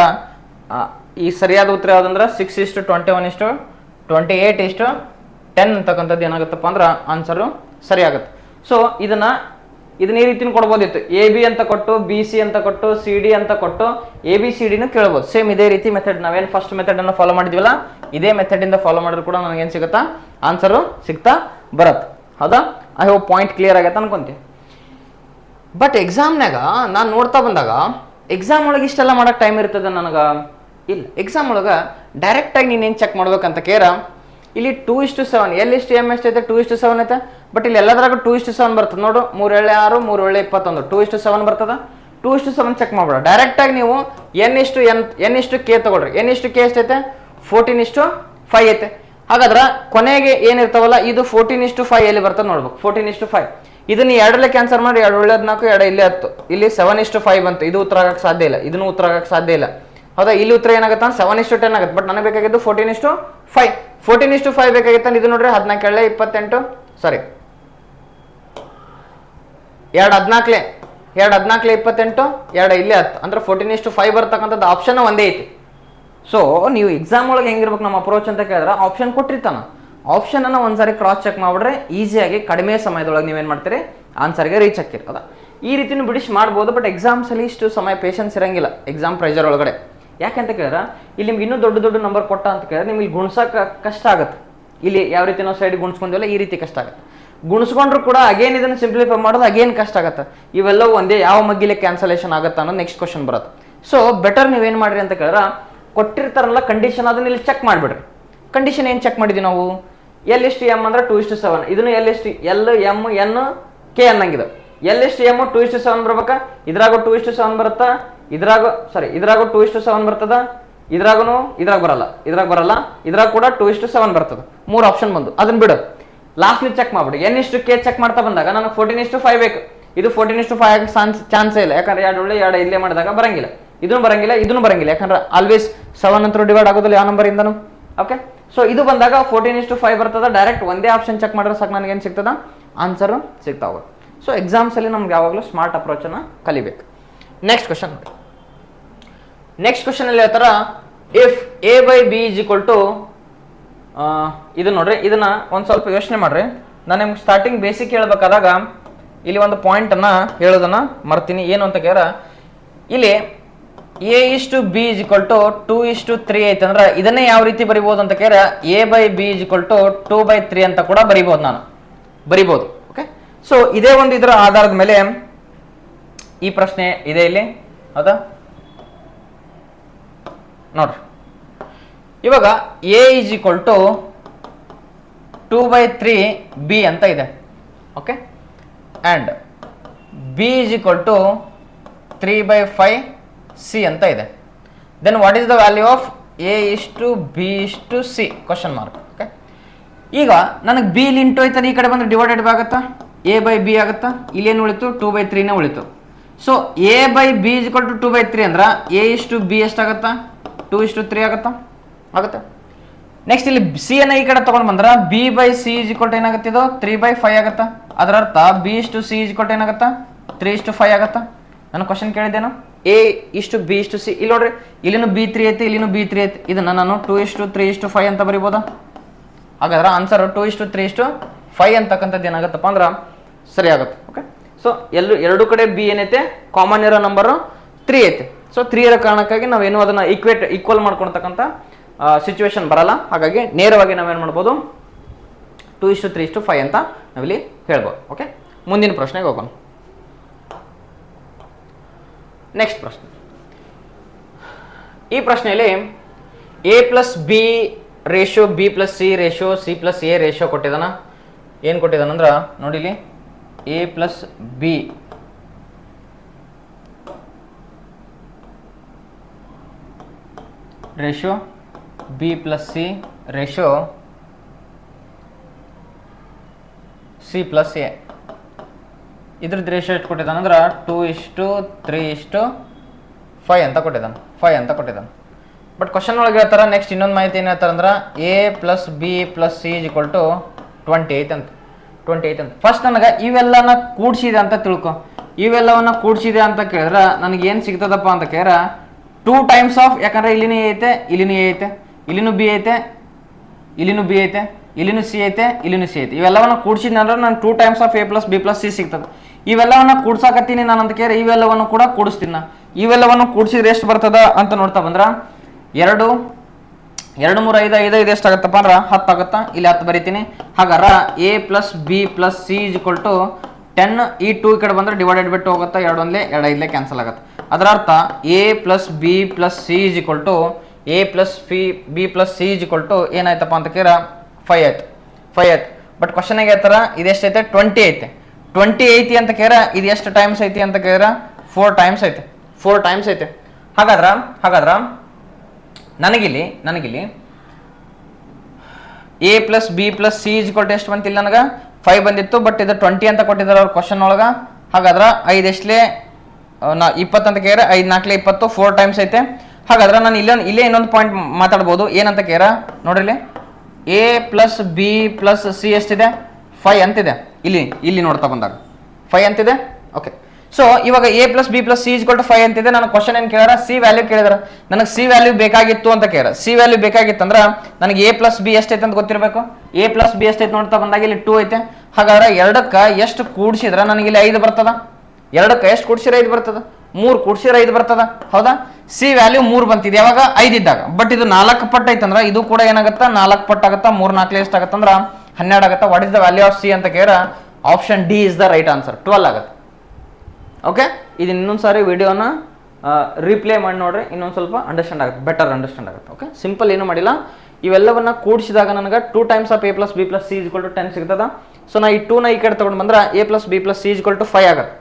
ಈ ಸರಿಯಾದ ಉತ್ತರ ಯಾವ್ದಂದ್ರೆ 6:21:28:10 ಅಂತಕ್ಕಂಥದ್ದು ಏನಾಗುತ್ತಪ್ಪ ಅಂದ್ರೆ ಆನ್ಸರು ಸರಿ ಆಗುತ್ತೆ. ಸೊ ಇದನ್ನ ಈ ರೀತಿನ ಕೊಡ್ಬೋದಿತ್ತು. AB ಅಂತ ಕೊಟ್ಟು, BC ಅಂತ ಕೊಟ್ಟು, CD ಅಂತ ಕೊಟ್ಟು ABCDನ ಕೇಳ್ಬೋದು. ಸೇಮ್ ಇದೇ ರೀತಿ ಮೆಥಡ್, ನಾವೇನು ಫಸ್ಟ್ ಮೆಥಡ್ ಅನ್ನು ಫಾಲೋ ಮಾಡಿದ್ವಲ್ಲ ಇದೇ ಮೆಥಡ್ ಇಂದ ಫಾಲೋ ಮಾಡಿದ್ರು ಕೂಡ ನನಗೇನು ಸಿಗುತ್ತಾ, ಆನ್ಸರು ಸಿಗ್ತಾ ಬರತ್ತೆ. ಹೌದಾ, ಐ ಹೋಪ್ ಪಾಯಿಂಟ್ ಕ್ಲಿಯರ್ ಆಗತ್ತೆ ಅನ್ಕೊಂತೀವಿ. ಬಟ್ ಎಕ್ಸಾಮ್ನಾಗ ನಾನು ನೋಡ್ತಾ ಬಂದಾಗ ಎಕ್ಸಾಮ್ ಒಳಗೆ ಇಷ್ಟೆಲ್ಲ ಮಾಡೋಕೆ ಟೈಮ್ ಇರ್ತದೆ ನನಗೆ ಇಲ್ಲ. ಎಕ್ಸಾಮ್ ಒಳಗೆ ಡೈರೆಕ್ಟಾಗಿ ನೀನೇನು ಚೆಕ್ ಮಾಡ್ಬೇಕಂತ ಕೇರ, ಇಲ್ಲಿ 2:7 L/M ಎಷ್ಟೈತೆ 2:7 ಐತೆ. ಬಟ್ ಇಲ್ಲಿ ಎಲ್ಲದ್ರಾಗ 2:7 ಬರ್ತದೆ ನೋಡು. 3 7 6 3 7 21 2:7 ಬರ್ತದ. 2:7 ಚೆಕ್ ಮಾಡ್ಬೇಡ, ಡೈರೆಕ್ಟಾಗಿ ನೀವು N/K ತಗೊಳ್ರಿ. N/K ಎಷ್ಟೈತೆ 14:5 ಐತೆ. ಹಾಗಾದ್ರೆ ಕೊನೆಗೆ ಏನಿರ್ತಾವಲ್ಲ ಇದು 14:5 ಎಲ್ಲಿ ಬರ್ತದೆ ನೋಡ್ಬೇಕು. 14:5 ಇದನ್ನ 2 ಕ್ಯಾನ್ಸಲ್ ಮಾಡಿ 2 14 2 ಇಲ್ಲಿ 10 ಇಲ್ಲಿ 7:5 ಬಂತು. ಇದು ಉತ್ತರ ಆಗಕ್ಕೆ ಸಾಧ್ಯ ಇಲ್ಲ, ಇದನ್ನು ಉತ್ತರ ಆಗಕ್ಕೆ ಸಾಧ್ಯ ಇಲ್ಲ. ಹೌದಾ, ಇಲ್ಲಿ ಉತ್ತರ ಏನಾಗುತ್ತೆ 7:10 ಆಗುತ್ತೆ. ಬಟ್ ನನಗೆ ಬೇಕಾಗಿದ್ದು 14:5. 14:5 ಬೇಕಾಗಿತ್ತು. ಇದು ನೋಡ್ರಿ 14 28 ಸಾರಿ 2 14 28 2 ಇಲ್ಲಿ 10 ಅಂದ್ರೆ 14:5 ಬರ್ತಕ್ಕಂಥದ್ದು ಆಪ್ಷನ್ ಒಂದೇ ಐತಿ. ಸೊ ನೀವು ಎಕ್ಸಾಮ್ ಒಳಗೆ ಹೆಂಗಿರ್ಬೇಕು ನಮ್ಮ ಅಪ್ರೋಚ್ ಅಂತ ಕೇಳಿದ್ರೆ, ಆಪ್ಷನ್ ಕೊಟ್ಟಿರ್ತಾನ, ಆಪ್ಷನ್ ಅನ್ನ ಒಂದ್ಸಾರಿ ಕ್ರಾಸ್ ಚೆಕ್ ಮಾಡಿಬಿಡ್ರೆ ಈಸಿಯಾಗಿ ಕಡಿಮೆ ಸಮಯದೊಳಗೆ ನೀವೇನು ಮಾಡ್ತೀರಿ ಆನ್ಸರ್ಗೆ ರೀಚ್ ಆಗ್ತೀರಿ. ಹೌದಾ, ಈ ರೀತಿನೂ ಬಿಡಿಸಿ ಮಾಡ್ಬೋದು. ಬಟ್ ಎಕ್ಸಾಮ್ಸ್ ಅಲ್ಲಿ ಇಷ್ಟು ಸಮಯ ಪೇಷನ್ಸ್ ಇರಂಗಿಲ್ಲ ಎಕ್ಸಾಮ್ ಪ್ರೆಷರ್ ಒಳಗಡೆ. ಯಾಕೆಂತ ಕೇಳಿದ್ರೆ ಇಲ್ಲಿ ನಿಮ್ಗೆ ಇನ್ನೂ ದೊಡ್ಡ ದೊಡ್ಡ ನಂಬರ್ ಕೊಟ್ಟ ಅಂತ ಕೇಳಿದ್ರೆ ನಿಮ್ಗೆ ಗುಣಿಸೋಕೆ ಕಷ್ಟ ಆಗುತ್ತೆ. ಇಲ್ಲಿ ಯಾವ ರೀತಿ ನಾವು ಸೈಡ್ ಗುಣಿಸ್ಕೊಂಡ್ವಲ್ಲ ಈ ರೀತಿ ಕಷ್ಟ ಆಗುತ್ತೆ. ಗುಣಿಸ್ಕೊಂಡ್ರು ಕೂಡ ಅಗೇನ್ ಇದನ್ನು ಸಿಂಪ್ಲಿಫೈ ಮಾಡೋದು ಅಗೇನ್ ಕಷ್ಟ ಆಗುತ್ತೆ. ಇವೆಲ್ಲವೂ ಒಂದೇ ಯಾವ ಮಗ್ಗಿಲೆ ಕ್ಯಾನ್ಸಲೇಷನ್ ಆಗುತ್ತೆ ಅನ್ನೋದು ನೆಕ್ಸ್ಟ್ ಕ್ವಶನ್ ಬರುತ್ತೆ. ಸೊ ಬೆಟರ್ ನೀವೇನು ಮಾಡಿರಿ ಅಂತ ಕೇಳಿದ್ರೆ, ಕೊಟ್ಟಿರ್ತಾರಲ್ಲ ಕಂಡೀಷನ್ ಅದನ್ನ ಇಲ್ಲಿ ಚೆಕ್ ಮಾಡಿಬಿಡ್ರಿ. ಕಂಡೀಷನ್ ಏನು ಚೆಕ್ ಮಾಡಿದ್ವಿ ನಾವು, L/M ಅಂದ್ರೆ 2:7. ಇದನ್ನು LM/N/K ಅನ್ನಂಗಿದೆ. L/M 2:7 ಬರ್ಬೇಕಾ, ಇದ್ರಾಗ 2:7 ಬರುತ್ತಾ, ಇದ್ರಾಗ 2:7 ಬರ್ತದ, ಇದ್ರಾಗ ಬರಲ್ಲ, ಇದ್ರಾಗ ಕೂಡ 2:7 ಬರ್ತದ. 3 ಆಪ್ಷನ್ ಬಂದು ಅದನ್ನ ಬಿಡು. ಲಾಸ್ಟ್ ನೀವು ಚೆಕ್ ಮಾಡ್ಬಿಡಿ. N/K ಚೆಕ್ ಮಾಡ್ತಾ ಬಂದಾಗ ನನಗೆ 14:5 ಬೇಕು. ಇದು 14:5 ಆಗಕ್ಕೆ ಚಾನ್ಸೇ ಇಲ್ಲ. ಯಾಕಂದ್ರೆ 2 ಇಲ್ಲೇ ಮಾಡಿದಾಗ ಬರಂಗಿಲ್ಲ, ಇದನ್ನು ಬರಂಗಿಲ್ಲ. ಯಾಕಂದ್ರೆ ಆಲ್ವೇಸ್ 7 ಅಂತ ಡಿವೈಡ್ ಆಗೋದಿಲ್ಲ ಯಾವ ನಂಬರ್ ಇಂದನು. ಓಕೆ, ಸೊ ಇದು ಬಂದಾಗ 14:5 ಬರ್ತದ. ಡೈರೆಕ್ಟ್ ಒಂದೇ ಆಪ್ಷನ್ ಚೆಕ್ ಮಾಡಿದ್ರೆ ಸಾಕು, ನನಗೇನು ಸಿಗ್ತದ ಆನ್ಸರ್ ಸಿಗ್ತಾ ಹೋಗುತ್ತೆ. ಸೊ ಎಕ್ಸಾಮ್ಸ್ ಅಲ್ಲಿ ನಮ್ಗೆ ಯಾವಾಗಲೂ ಸ್ಮಾರ್ಟ್ ಅಪ್ರೋಚ್ ಅನ್ನ ಕಲಿಬೇಕು. ನೆಕ್ಸ್ಟ್ ಕ್ವಶನ್ ಅಲ್ಲಿ ಹೇಳ್ತಾರ, ಇಫ್ A/B = ಇದು ನೋಡ್ರಿ, ಇದನ್ನ ಒಂದ್ ಸ್ವಲ್ಪ ಯೋಚನೆ ಮಾಡ್ರಿ. ನಾನು ನಿಮ್ಗೆ ಸ್ಟಾರ್ಟಿಂಗ್ ಬೇಸಿಕ್ ಹೇಳ್ಬೇಕಾದಾಗ ಇಲ್ಲಿ ಒಂದು ಪಾಯಿಂಟನ್ನು ಹೇಳೋದನ್ನು ಮರ್ತೀನಿ, ಏನು ಅಂತ ಕೇಳ ಇಲ್ಲಿ A/B = 2:3 ಐತಂದ್ರೆ ಇದನ್ನೇ ಯಾವ ರೀತಿ ಬರಿಬೋದು ಅಂತ ಕೇಳ A/B = 2/3 ಅಂತ ಕೂಡ ಬರಿಬೋದು, ನಾನು ಬರಿಬೋದು. ಓಕೆ, ಸೊ ಇದೇ ಒಂದು ಇದರ ಆಧಾರದ ಮೇಲೆ ಈ ಪ್ರಶ್ನೆ ಇದೆ ಇಲ್ಲಿ, ಹೌದಾ? ನೋಡ್ರಿ, ಇವಾಗ A = 2/3 B ಅಂತ ಇದೆ. ಓಕೆ, ಆ್ಯಂಡ್ B = 3/5 C ಅಂತ ಇದೆ. Then what is the value of A/B/C question mark. Okay, ಈಗ ನನಗೆ B ಇಲ್ಲಿ ಇಂಟು ಐತಲ್ಲ, ಈ ಕಡೆ ಬಂದರೆ ಡಿವೈಡೆಡ್ ಆಗುತ್ತಾ, A/B ಆಗುತ್ತಾ, ಇಲ್ಲೇನು ಉಳಿತು 2/3ನೇ ಉಳಿತು. ಸೊ A/B = 2/3 ಅಂದ್ರೆ A/B ಎಷ್ಟಾಗತ್ತಾ 2:3 ಆಗುತ್ತಾ, ಆಗುತ್ತೆ. ನೆಕ್ಸ್ಟ್ ಇಲ್ಲಿ ಸಿ ಅನ್ನ ಈ ಕಡೆ ತಗೊಂಡು ಬಂದ್ರೆ B/C = ಏನಾಗುತ್ತೆ, ಇದು 3/5 ಆಗುತ್ತಾ. ಅದರ ಅರ್ಥ B/C = ಏನಾಗುತ್ತಾ 3:5 ಆಗುತ್ತಾ. ನಾನು ಕ್ವಶನ್ ಕೇಳಿದ್ದೇನು, A/B/C, ಇಲ್ಲಿ ನೋಡ್ರಿ, ಇಲ್ಲಿನೂ B3 ಐತಿ, ಇಲ್ಲಿನೂ B3 ಐತಿ, ಇದನ್ನ ನಾನು 2:3:5 ಅಂತ ಬರಿಬೋದಾ? ಹಾಗಾದ್ರೆ ಆನ್ಸರ್ 2:3:5 ಅಂತಕ್ಕಂಥದ್ದು ಏನಾಗುತ್ತಪ್ಪ ಅಂದ್ರೆ ಸರಿ ಆಗುತ್ತೆ. ಓಕೆ, ಸೊ ಎರಡು ಕಡೆ B ಏನೈತೆ, ಕಾಮನ್ ಇರೋ ನಂಬರ್ 3 ಐತೆ. ಸೊ 3 ಇರೋ ಕಾರಣಕ್ಕಾಗಿ ನಾವೇನು ಅದನ್ನ ಈಕ್ವಲ್ ಮಾಡ್ಕೊಳ್ತಕ್ಕಂಥ ಸಿಚುವೇಶನ್ ಬರಲ್ಲ. ಹಾಗಾಗಿ ನೇರವಾಗಿ ನಾವೇನು ಮಾಡ್ಬೋದು 2:3:5 ಅಂತ ನಾವಿಲ್ಲಿ ಹೇಳ್ಬೋದು. ಓಕೆ, ಮುಂದಿನ ಪ್ರಶ್ನೆಗೆ ಹೋಗೋಣ. ನೆಕ್ಸ್ಟ್ ಪ್ರಶ್ನೆ, ಈ ಪ್ರಶ್ನೆಯಲ್ಲಿ A+B ratio B+C ratio C+A ratio ಕೊಟ್ಟಿದ್ದಾನ. ಏನು ಕೊಟ್ಟಿದ್ದಾನಂದ್ರೆ ನೋಡಿ, ಇಲ್ಲಿ A+B ratio B+C ratio C+A, ಇದ್ರದ್ದು ರೇಷಿಯೋ ಎಷ್ಟು ಕೊಟ್ಟಿದ್ದಾನಂದ್ರೆ 2:3:5 ಅಂತ ಕೊಟ್ಟಿದ್ದಾನೆ, 5 ಅಂತ ಕೊಟ್ಟಿದ್ದಾನೆ. ಬಟ್ ಕ್ವಶನ್ ಒಳಗೆ ಹೇಳ್ತಾರೆ, ನೆಕ್ಸ್ಟ್ ಇನ್ನೊಂದು ಮಾಹಿತಿ ಏನು ಹೇಳ್ತಾರೆ ಅಂದ್ರೆ A+B+C = 28 ಅಂತ, 28 ಅಂತ. ಫಸ್ಟ್ ನನಗೆ ಇವೆಲ್ಲನ ಕೂಡಿಸಿದೆ ಅಂತ ತಿಳ್ಕೊ. ಇವೆಲ್ಲವನ್ನ ಕೂಡಿಸಿದೆ ಅಂತ ಕೇಳಿದ್ರೆ ನನಗೆ ಏನು ಸಿಗ್ತದಪ್ಪ ಅಂತ ಕೇಳಿದ್ರೆ 2 ಟೈಮ್ಸ್ ಆಫ್, ಯಾಕಂದ್ರೆ ಇಲ್ಲಿನೂ A ಐತೆ, ಇಲ್ಲಿನೂ A ಐತೆ, ಇಲ್ಲಿನೂ B ಐತೆ, ಇಲ್ಲಿನೂ B ಐತೆ, ಇಲ್ಲಿನೂ C ಐತೆ, ಇಲ್ಲಿನೂ C ಐತೆ. ಇವೆಲ್ಲವನ್ನ ಕೂಡಿಸಿದ್ರೆ ನಾನು 2 ಟೈಮ್ಸ್ ಆಫ್ A+B+C ಸಿಗ್ತದೆ. ಇವೆಲ್ಲವನ್ನ ಕೂಡ್ಸಾಕತ್ತೀನಿ ನಾನು ಅಂತ ಕೇಳಿ ಇವೆಲ್ಲವನ್ನು ಕೂಡ ಕೂಡಿಸ್ತೀನಿ ನಾನು. ಇವೆಲ್ಲವನ್ನು ಕೂಡಿಸಿದ್ರೆ ಎಷ್ಟು ಬರ್ತದ ಅಂತ ನೋಡ್ತಾ ಬಂದ್ರ 2 2 3 5 5 5 ಎಷ್ಟಾಗತ್ತಪ್ಪ ಅಂದ್ರೆ 10 ಆಗುತ್ತಾ. ಇಲ್ಲಿ 10 ಬರಿತೀನಿ. ಹಾಗಾದ್ರೆ A+B+C = 10. ಈ 2 ಈ ಕಡೆ ಬಂದ್ರೆ ಡಿವೈಡೆಡ್ ಬಿಟ್ಟು ಹೋಗುತ್ತಾ, 2 1 2 5 ಕ್ಯಾನ್ಸಲ್ ಆಗುತ್ತೆ. ಅದರ ಅರ್ಥ A+B+C = A+B+C = ಏನಾಯ್ತಪ್ಪ ಅಂತ ಕೇಳ 5 ಆಯ್ತು, 5 ಆಯ್ತು. ಬಟ್ ಕ್ವಶನ್ ಆಗಿ ಹೇಳ್ತಾರ ಇದೆಷ್ಟೈತೆ 20 ಐತೆ, 20 ಐತಿ ಅಂತ ಕೇಳ ಇದು ಎಷ್ಟು ಟೈಮ್ಸ್ ಐತಿ ಅಂತ ಕೇಳಿದ್ರೆ 4 ಟೈಮ್ಸ್ ಐತೆ, 4 ಟೈಮ್ಸ್ ಐತೆ. ಹಾಗಾದ್ರ ನನಗಿಲ್ಲಿ A+B+C = ಎಷ್ಟು ಬಂತಿಲ್ಲ, ನನಗೆ 5 ಬಂದಿತ್ತು. ಬಟ್ ಇದು 20 ಅಂತ ಕೊಟ್ಟಿದ್ದಾರೆ ಅವ್ರ ಕ್ವಶನ್ ಒಳಗೆ. ಹಾಗಾದ್ರೆ 5 ಎಷ್ಟಲೇ 20 ಅಂತ ಕೇಳಿದ್ರೆ 5 4 20, 4 ಟೈಮ್ಸ್ ಐತೆ. ಹಾಗಾದ್ರೆ ನಾನು ಇಲ್ಲೇ ಇನ್ನೊಂದು ಪಾಯಿಂಟ್ ಮಾತಾಡ್ಬೋದು. ಏನಂತ ಕೇಳ ನೋಡ್ರಿ, A+B+C ಎಷ್ಟಿದೆ 5 ಅಂತಿದೆ. ಇಲ್ಲಿ ನೋಡ್ತಾ ಬಂದಾಗ 5 ಅಂತಿದೆ. ಓಕೆ, ಸೊ ಇವಾಗ A+B+C = 5 ಅಂತಿದೆ. ನಾನು ಕ್ವಶನ್ ಏನು ಕೇಳಾರ, C ವ್ಯಾಲ್ಯೂ ಕೇಳಿದಾರ. ನನಗೆ C ವ್ಯಾಲ್ಯೂ ಬೇಕಾಗಿತ್ತು ಅಂತ ಕೇಳ. C ವ್ಯಾಲ್ಯೂ ಬೇಕಾಗಿತ್ತು ಅಂದ್ರೆ ನನಗೆ A+B ಎಷ್ಟೈತೆ ಅಂತ ಗೊತ್ತಿರಬೇಕು. A+B ಎಷ್ಟೈತೆ ನೋಡ್ತಾ ಬಂದಾಗ ಇಲ್ಲಿ 2 ಐತೆ. ಹಾಗಾದ್ರೆ 2ಕ್ಕೆ ಎಷ್ಟು ಕೂಡಿಸಿದ್ರೆ ನನಗೆ ಇಲ್ಲಿ 5 ಬರ್ತದ. 2ಕ್ಕೆ ಎಷ್ಟು ಕೂಡಿಸಿದ್ರೆ 5 ಬರ್ತದ, 3 ಕೂಡಿಸಿದ್ರೆ 5 ಬರ್ತದ, ಹೌದಾ? C ವ್ಯಾಲ್ಯೂ 3 ಬಂತಿದೆ ಯಾವಾಗ 5 ಇದ್ದಾಗ. ಬಟ್ ಇದು 4 ಪಟ್ಟು ಐತಂದ್ರೆ ಇದು ಕೂಡ ಏನಾಗುತ್ತಾ 4 ಪಟ್ಟು ಆಗುತ್ತಾ. 3 4 ಎಷ್ಟಾಗತ್ತಂದ್ರೆ 12 ಆಗುತ್ತಾ. What is the value of C ಅಂತ ಕೇಳ option D is the right answer, 12 ಆಗುತ್ತೆ. ಓಕೆ, ಇದು ಇನ್ನೊಂದು ಸಾರಿ ವಿಡಿಯೋನ ರೀಪ್ಲೇ ಮಾಡಿ ನೋಡ್ರಿ, ಇನ್ನೊಂದು ಸ್ವಲ್ಪ ಅಂಡರ್ಸ್ಟ್ಯಾಂಡ್ ಆಗುತ್ತೆ, ಬೆಟರ್ ಅಂಡರ್ಸ್ಟ್ಯಾಂಡ್ ಆಗುತ್ತೆ. ಓಕೆ, ಸಿಂಪಲ್ ಏನು ಮಾಡಿಲ್ಲ, ಇವೆಲ್ಲವನ್ನ ಕೂಡಿಸಿದಾಗ ನನಗೆ 2 ಟೈಮ್ಸ್ ಆಫ್ A+B+C = 10 ಸಿಗ್ತದ. ಸೊ ನಾ ಈ 2ನ ಈ ಕಡೆ ತಗೊಂಡು ಬಂದ್ರೆ A+B+C = 5 ಆಗುತ್ತೆ.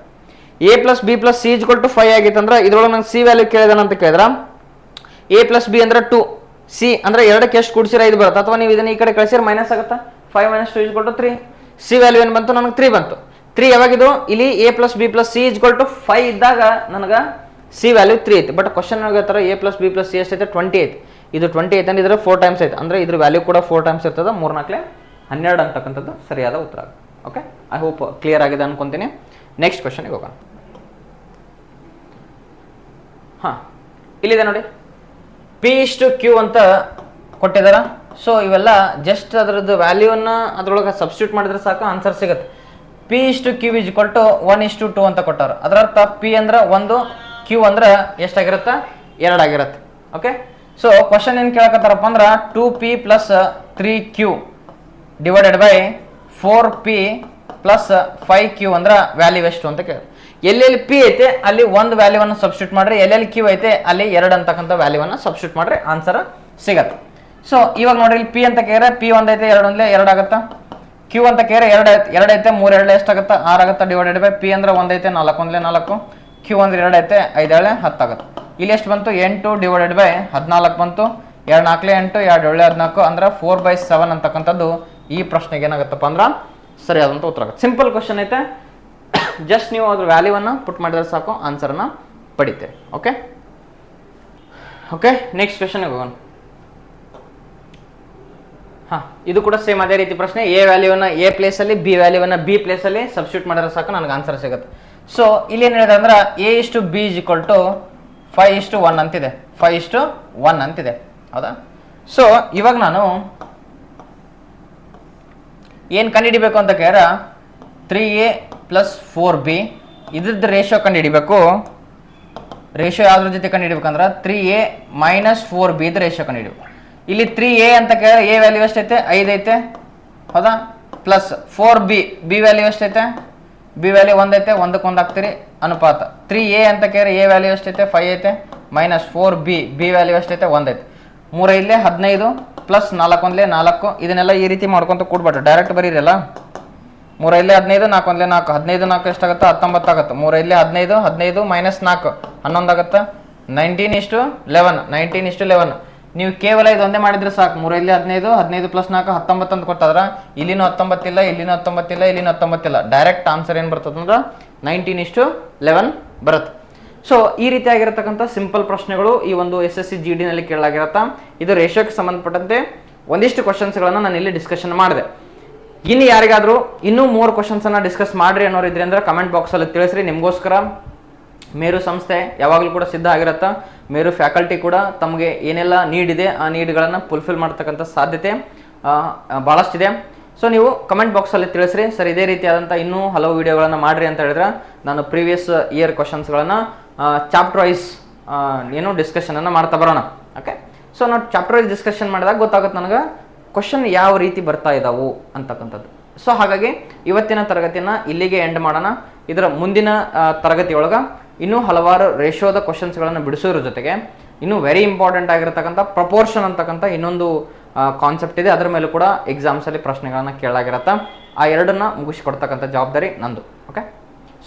A+B+C = 5 ಆಗಿತ್ತು ಅಂದ್ರೆ ಇದ್ರೊಳಗೆ ನಂಗೆ C ವ್ಯಾಲ್ಯೂ ಕೇಳಿದಾನ ಅಂತ ಕೇಳಿದ್ರೆ A+B ಅಂದ್ರೆ 2, C ಅಂದ್ರೆ 2ಕ್ಕೆ ಎಷ್ಟು ಕೂಡಿಸಿದ್ರೆ 5 ಬರುತ್ತೆ. ಅಥವಾ ನೀವು ಇದನ್ನ ಈ ಕಡೆ ಕಳಿಸಿದ್ರೆ ಮೈನಸ್ ಆಗುತ್ತಾ. 5 - 2 = 3. C ವ್ಯಾಲ್ಯೂ ಏನು ಬಂತು, ನನಗೆ 3 ಬಂತು. 3 ಯಾವಾಗಿದು ಇಲ್ಲಿ A+B+C = 5 ಇದ್ದಾಗ ನನಗೆ C ವ್ಯಾಲ್ಯೂ 3 ಐತಿ. ಬಟ್ ಕ್ವಶನ್ ಹೇಳ್ತಾರೆ A+B+C ಎಷ್ಟೈತೆ 20 ಐತಿ. ಇದು 20 ಐತೆ ಅಂದ್ರೆ ಇದ್ರ 4 ಟೈಮ್ಸ್ ಐತೆ. ಅಂದ್ರೆ ಇದ್ರ ವ್ಯಾಲ್ಯೂ ಕೂಡ 4 ಟೈಮ್ಸ್ ಇರ್ತದೆ. 3 4 12 ಅಂತಕ್ಕಂಥದ್ದು ಸರಿಯಾದ ಉತ್ತರ. ಓಕೆ, ಐ ಹೋಪ್ ಕ್ಲಿಯರ್ ಆಗಿದೆ ಅನ್ಕೊಂತೀನಿ. ನೆಕ್ಸ್ಟ್ ಕ್ವಶನ್ಗೆ ಹೋಗೋಣ. ಇಲ್ಲಿದೆ ನೋಡಿ, P/Q ಅಂತ ಕೊಟ್ಟಿದಾರ. ಸೊ ಇವೆಲ್ಲ ಜಸ್ಟ್ ಅದರದ್ದು ವ್ಯಾಲ್ಯೂನ ಅದ್ರೊಳಗೆ ಸಬ್ಸ್ಟಿಟ್ಯೂಟ್ ಮಾಡಿದ್ರೆ ಸಾಕು ಆನ್ಸರ್ ಸಿಗುತ್ತೆ. P/Q = 1:2 ಅಂತ ಕೊಟ್ಟಾರ. ಅದರ ಅರ್ಥ P ಅಂದ್ರೆ 1, Q ಅಂದ್ರೆ ಎಷ್ಟಾಗಿರುತ್ತೆ 2 ಆಗಿರುತ್ತೆ. ಓಕೆ, ಸೊ ಕ್ವಶನ್ ಏನು ಕೇಳಕತ್ತಾರಪ್ಪ ಅಂದ್ರೆ 2P + 3Q / 4P + 5Q ಅಂದ್ರೆ ವ್ಯಾಲ್ಯೂ ಎಷ್ಟು ಅಂತ ಕೇಳಿ. ಎಲ್ಲೆಲ್ಲಿ P ಐತೆ ಅಲ್ಲಿ ಒಂದು ವ್ಯಾಲ್ಯೂವನ್ನು ಸಬ್ಸ್ಟಿಟ್ಯೂಟ್ ಮಾಡ್ರಿ, ಎಲ್ಲೆಲ್ಲಿ Q ಐತೆ ಅಲ್ಲಿ 2 ಅಂತಕ್ಕಂಥ ವ್ಯಾಲ್ಯೂವನ್ನು ಸಬ್ಸ್ಟಿಟ್ಯೂಟ್ ಮಾಡ್ರಿ, ಆನ್ಸರ್ ಸಿಗತ್ತೆ. ಸೊ ಇವಾಗ ನೋಡ್ರಿ ಇಲ್ಲಿ P ಅಂತ ಕೇಳಿದ್ರೆ P 1 ಐತೆ 2 ಒಂದ್ಲೆ 2 ಆಗುತ್ತಾ. Q ಅಂತ ಕೇಳಿದ್ರೆ 2 ಐತೆ 3 2 ಎಷ್ಟಾಗುತ್ತೆ 6 ಆಗುತ್ತೆ / P ಅಂದ್ರೆ 1 ಐತೆ 4 ಒಂದ್ಲೆ 4, Q ಅಂದ್ರೆ 2 ಐತೆ 5 2 10 ಆಗುತ್ತೆ. ಇಲ್ಲಿ ಎಷ್ಟು ಬಂತು 8 / 14 ಬಂತು, 2 4 8 2 7 14 ಅಂದ್ರೆ 4/7 ಅಂತಕ್ಕಂಥದ್ದು ಈ ಪ್ರಶ್ನೆಗೆ ಏನಾಗುತ್ತಪ್ಪ ಅಂದ್ರೆ ಸರಿಯಾದಂಥ ಉತ್ತರ ಆಗುತ್ತೆ. ಸಿಂಪಲ್ ಕ್ವಶನ್ ಐತೆ, ಜಸ್ಟ್ ನೀವು ಅದ್ರ ವ್ಯಾಲ್ಯೂವನ್ನು ಪುಟ್ ಮಾಡಿದ್ರೆ ಸಾಕು ಆನ್ಸರ್ನ ಪಡಿತೀರಿ. ಓಕೆ ಓಕೆ, ನೆಕ್ಸ್ಟ್ ಕ್ವಶನ್ಗೆ ಹೋಗೋಣ. ಹಾಂ, ಇದು ಕೂಡ ಸೇಮ್ ಅದೇ ರೀತಿ ಪ್ರಶ್ನೆ. ಎ ವ್ಯಾಲ್ಯೂವನ್ನು ಎ ಪ್ಲೇಸಲ್ಲಿ, ಬಿ ವ್ಯಾಲ್ಯೂವನ್ನು ಬಿ ಪ್ಲೇಸಲ್ಲಿ ಸಬ್ಸ್ಟಿಟ್ಯೂಟ್ ಮಾಡಿದ್ರೆ ಸಾಕು ನನಗೆ ಆನ್ಸರ್ ಸಿಗುತ್ತೆ. ಸೊ ಇಲ್ಲಿ ಏನು ಹೇಳಿದೆ ಅಂದ್ರೆ A/B = 5:1 ಅಂತಿದೆ, 5:1 ಅಂತಿದೆ, ಹೌದಾ. ಸೊ ಇವಾಗ ನಾನು ಏನು ಕಂಡುಹಿಡಿಬೇಕು ಅಂತ ಕೇಳಿದ್ರೆ 3A + 4B ಇದ್ರದ್ದು ರೇಷಿಯೋ ಕಂಡುಹಿಡಿಬೇಕು. ರೇಷಿಯೋ ಯಾವ್ದ್ರ ಜೊತೆ ಕಂಡುಹಿಡಿಬೇಕಂದ್ರೆ 3A - 4B ರೇಷಿಯೋ ಕಂಡುಹಿಡಿಬೇಕು. ಇಲ್ಲಿ 3A ಅಂತ ಕೇಳಿದ್ರೆ ಎ ವ್ಯಾಲ್ಯೂ ಎಷ್ಟೈತೆ 5 ಐತೆ, ಹೌದಾ, ಪ್ಲಸ್ 4B ಬಿ ವ್ಯಾಲ್ಯೂ ಎಷ್ಟೈತೆ, ಬಿ ವ್ಯಾಲ್ಯೂ 1 ಐತೆ, 1ಕ್ಕೆ 1 ಹಾಕ್ತೀರಿ ಅನುಪಾತ. 3A ಅಂತ ಕೇಳಿದ್ರೆ ಎ ವ್ಯಾಲ್ಯೂ ಎಷ್ಟೈತೆ 5 ಐತೆ, - 4B ಬಿ ವ್ಯಾಲ್ಯೂ ಎಷ್ಟೈತೆ 1 ಐತೆ. 3 5 15 ಪ್ಲಸ್ 4 1 4, ಇದನ್ನೆಲ್ಲ ಈ ರೀತಿ ಮಾಡ್ಕೊಂತ ಕೂಡ್ಬೇಡ್ರಿ, ಡೈರೆಕ್ಟ್ ಬರೀರಲ್ಲ. 3 5 15 4 1 4, 15 4 ಎಷ್ಟಾಗುತ್ತೆ 19 ಆಗುತ್ತೆ. 3 5 15 15 - 4 11 ಆಗುತ್ತೆ. 19:11 19:11. ನೀವು ಕೇವಲ ಇದೊಂದೇ ಮಾಡಿದ್ರೆ ಸಾಕು. 3 5 15 15 + 4 19 ಅಂತ ಕೊಟ್ಟಾದ್ರೆ ಇಲ್ಲಿನೂ 19 ಇಲ್ಲ, ಇಲ್ಲಿನೂ 19 ಇಲ್ಲ, ಇಲ್ಲಿನೂ 19 ಇಲ್ಲ. ಡೈರೆಕ್ಟ್ ಆನ್ಸರ್ ಏನು ಬರ್ತದೆ ಅಂದ್ರೆ 19:11 ಬರುತ್ತೆ. ಸೊ ಈ ರೀತಿಯಾಗಿರತಕ್ಕಂಥ ಸಿಂಪಲ್ ಪ್ರಶ್ನೆಗಳು ಈ ಒಂದು SSC GD ನಲ್ಲಿ ಕೇಳಲಾಗಿರತ್ತ. ಇದು ರೇಷಿಯೋಕ್ಕೆ ಸಂಬಂಧಪಟ್ಟಂತೆ ಒಂದಿಷ್ಟು ಕ್ವಶನ್ಸ್ಗಳನ್ನು ನಾನು ಇಲ್ಲಿ ಡಿಸ್ಕಷನ್ ಮಾಡಿದೆ. ಇನ್ನು ಯಾರಿಗಾದರೂ ಇನ್ನೂ 3 ಕ್ವಶನ್ಸನ್ನು ಡಿಸ್ಕಸ್ ಮಾಡ್ರಿ ಅನ್ನೋರು ಇದ್ರೆ ಅಂದ್ರೆ ಕಮೆಂಟ್ ಬಾಕ್ಸಲ್ಲಿ ತಿಳಿಸ್ರಿ. ನಿಮಗೋಸ್ಕರ ಮೇರು ಸಂಸ್ಥೆ ಯಾವಾಗಲೂ ಕೂಡ ಸಿದ್ಧ ಆಗಿರುತ್ತೆ. ಮೇರು ಫ್ಯಾಕಲ್ಟಿ ಕೂಡ ತಮಗೆ ಏನೆಲ್ಲ ನೀಡ್ ಇದೆ ಆ ನೀಡ್ಗಳನ್ನು ಫುಲ್ಫಿಲ್ ಮಾಡ್ತಕ್ಕಂಥ ಸಾಧ್ಯತೆ ಭಾಳಷ್ಟಿದೆ. ಸೊ ನೀವು ಕಮೆಂಟ್ ಬಾಕ್ಸಲ್ಲಿ ತಿಳಿಸ್ರಿ. ಸರ್ ಇದೇ ರೀತಿಯಾದಂಥ ಇನ್ನೂ ಹಲವು ವಿಡಿಯೋಗಳನ್ನು ಮಾಡಿರಿ ಅಂತ ಹೇಳಿದ್ರೆ ನಾನು ಪ್ರೀವಿಯಸ್ ಇಯರ್ ಕ್ವಶನ್ಸ್ಗಳನ್ನು ಚಾಪ್ಟರ್ ವೈಸ್ ಏನು ಡಿಸ್ಕಷನನ್ನು ಮಾಡ್ತಾ ಬರೋಣ. ಓಕೆ, ಸೊ ನಾವು ಚಾಪ್ಟರ್ ವೈಸ್ ಡಿಸ್ಕಷನ್ ಮಾಡಿದಾಗ ಗೊತ್ತಾಗುತ್ತೆ ನನಗೆ ಕ್ವಶನ್ ಯಾವ ರೀತಿ ಬರ್ತಾ ಇದ್ದಾವು ಅಂತಕ್ಕಂಥದ್ದು. ಸೊ ಹಾಗಾಗಿ ಇವತ್ತಿನ ತರಗತಿಯನ್ನು ಇಲ್ಲಿಗೆ ಎಂಡ್ ಮಾಡೋಣ. ಇದರ ಮುಂದಿನ ತರಗತಿಯೊಳಗೆ ಇನ್ನೂ ಹಲವಾರು ರೇಷಿಯೋದ ಕ್ವಶನ್ಸ್ಗಳನ್ನು ಬಿಡಿಸೋದ್ರ ಜೊತೆಗೆ ಇನ್ನೂ ವೆರಿ ಇಂಪಾರ್ಟೆಂಟ್ ಆಗಿರತಕ್ಕಂಥ ಪ್ರಪೋರ್ಷನ್ ಅಂತಕ್ಕಂಥ ಇನ್ನೊಂದು ಕಾನ್ಸೆಪ್ಟ್ ಇದೆ. ಅದರ ಮೇಲೂ ಕೂಡ ಎಕ್ಸಾಮ್ಸಲ್ಲಿ ಪ್ರಶ್ನೆಗಳನ್ನು ಕೇಳಲಾಗಿರತ್ತೆ. ಆ ಎರಡನ್ನ ಮುಗಿಸ್ಕೊಡ್ತಕ್ಕಂಥ ಜವಾಬ್ದಾರಿ ನಂದು. Okay,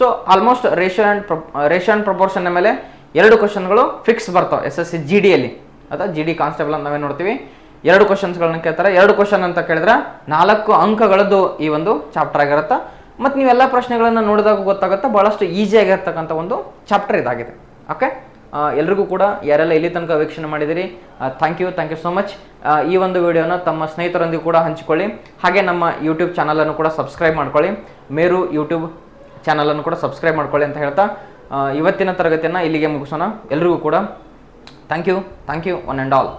so almost ratio and ಪ್ರಪೋರ್ಷನ್ನ ಮೇಲೆ 2 ಕ್ವಶನ್ಗಳು ಫಿಕ್ಸ್ ಬರ್ತಾವೆ SSC GDಯಲ್ಲಿ. ಅಥವಾ GD ಕಾನ್ಸ್ಟೇಬಲ್ ಅಂತ ನಾವೇ ನೋಡ್ತೀವಿ. 2 ಕ್ವಶನ್ಸ್ಗಳನ್ನ ಕೇಳ್ತಾರೆ. 2 ಕ್ವಶನ್ ಅಂತ ಕೇಳಿದ್ರೆ 4 ಅಂಕಗಳದ್ದು ಈ ಒಂದು ಚಾಪ್ಟರ್ ಆಗಿರುತ್ತೆ. ಮತ್ತು ನೀವೆಲ್ಲ ಪ್ರಶ್ನೆಗಳನ್ನು ನೋಡಿದಾಗ ಗೊತ್ತಾಗುತ್ತೆ ಭಾಳಷ್ಟು ಈಸಿ ಆಗಿರ್ತಕ್ಕಂಥ ಒಂದು ಚಾಪ್ಟರ್ ಇದಾಗಿದೆ. ಓಕೆ, ಎಲ್ರಿಗೂ ಕೂಡ ಯಾರೆಲ್ಲ ಇಲ್ಲಿ ತನಕ ವೀಕ್ಷಣೆ ಮಾಡಿದಿರಿ ಥ್ಯಾಂಕ್ ಯು ಸೋ ಮಚ್. ಈ ಒಂದು ವಿಡಿಯೋನ ತಮ್ಮ ಸ್ನೇಹಿತರೊಂದಿಗೆ ಕೂಡ ಹಂಚಿಕೊಳ್ಳಿ. ಹಾಗೆ ನಮ್ಮ ಯೂಟ್ಯೂಬ್ ಚಾನಲನ್ನು ಕೂಡ ಸಬ್ಸ್ಕ್ರೈಬ್ ಮಾಡ್ಕೊಳ್ಳಿ. ಮೇರು ಯೂಟ್ಯೂಬ್ ಚಾನಲನ್ನು ಕೂಡ ಸಬ್ಸ್ಕ್ರೈಬ್ ಮಾಡ್ಕೊಳ್ಳಿ ಅಂತ ಹೇಳ್ತಾ ಇವತ್ತಿನ ತರಗತಿಯನ್ನು ಇಲ್ಲಿಗೆ ಮುಗಿಸೋಣ. ಎಲ್ರಿಗೂ ಕೂಡ thank you one and all.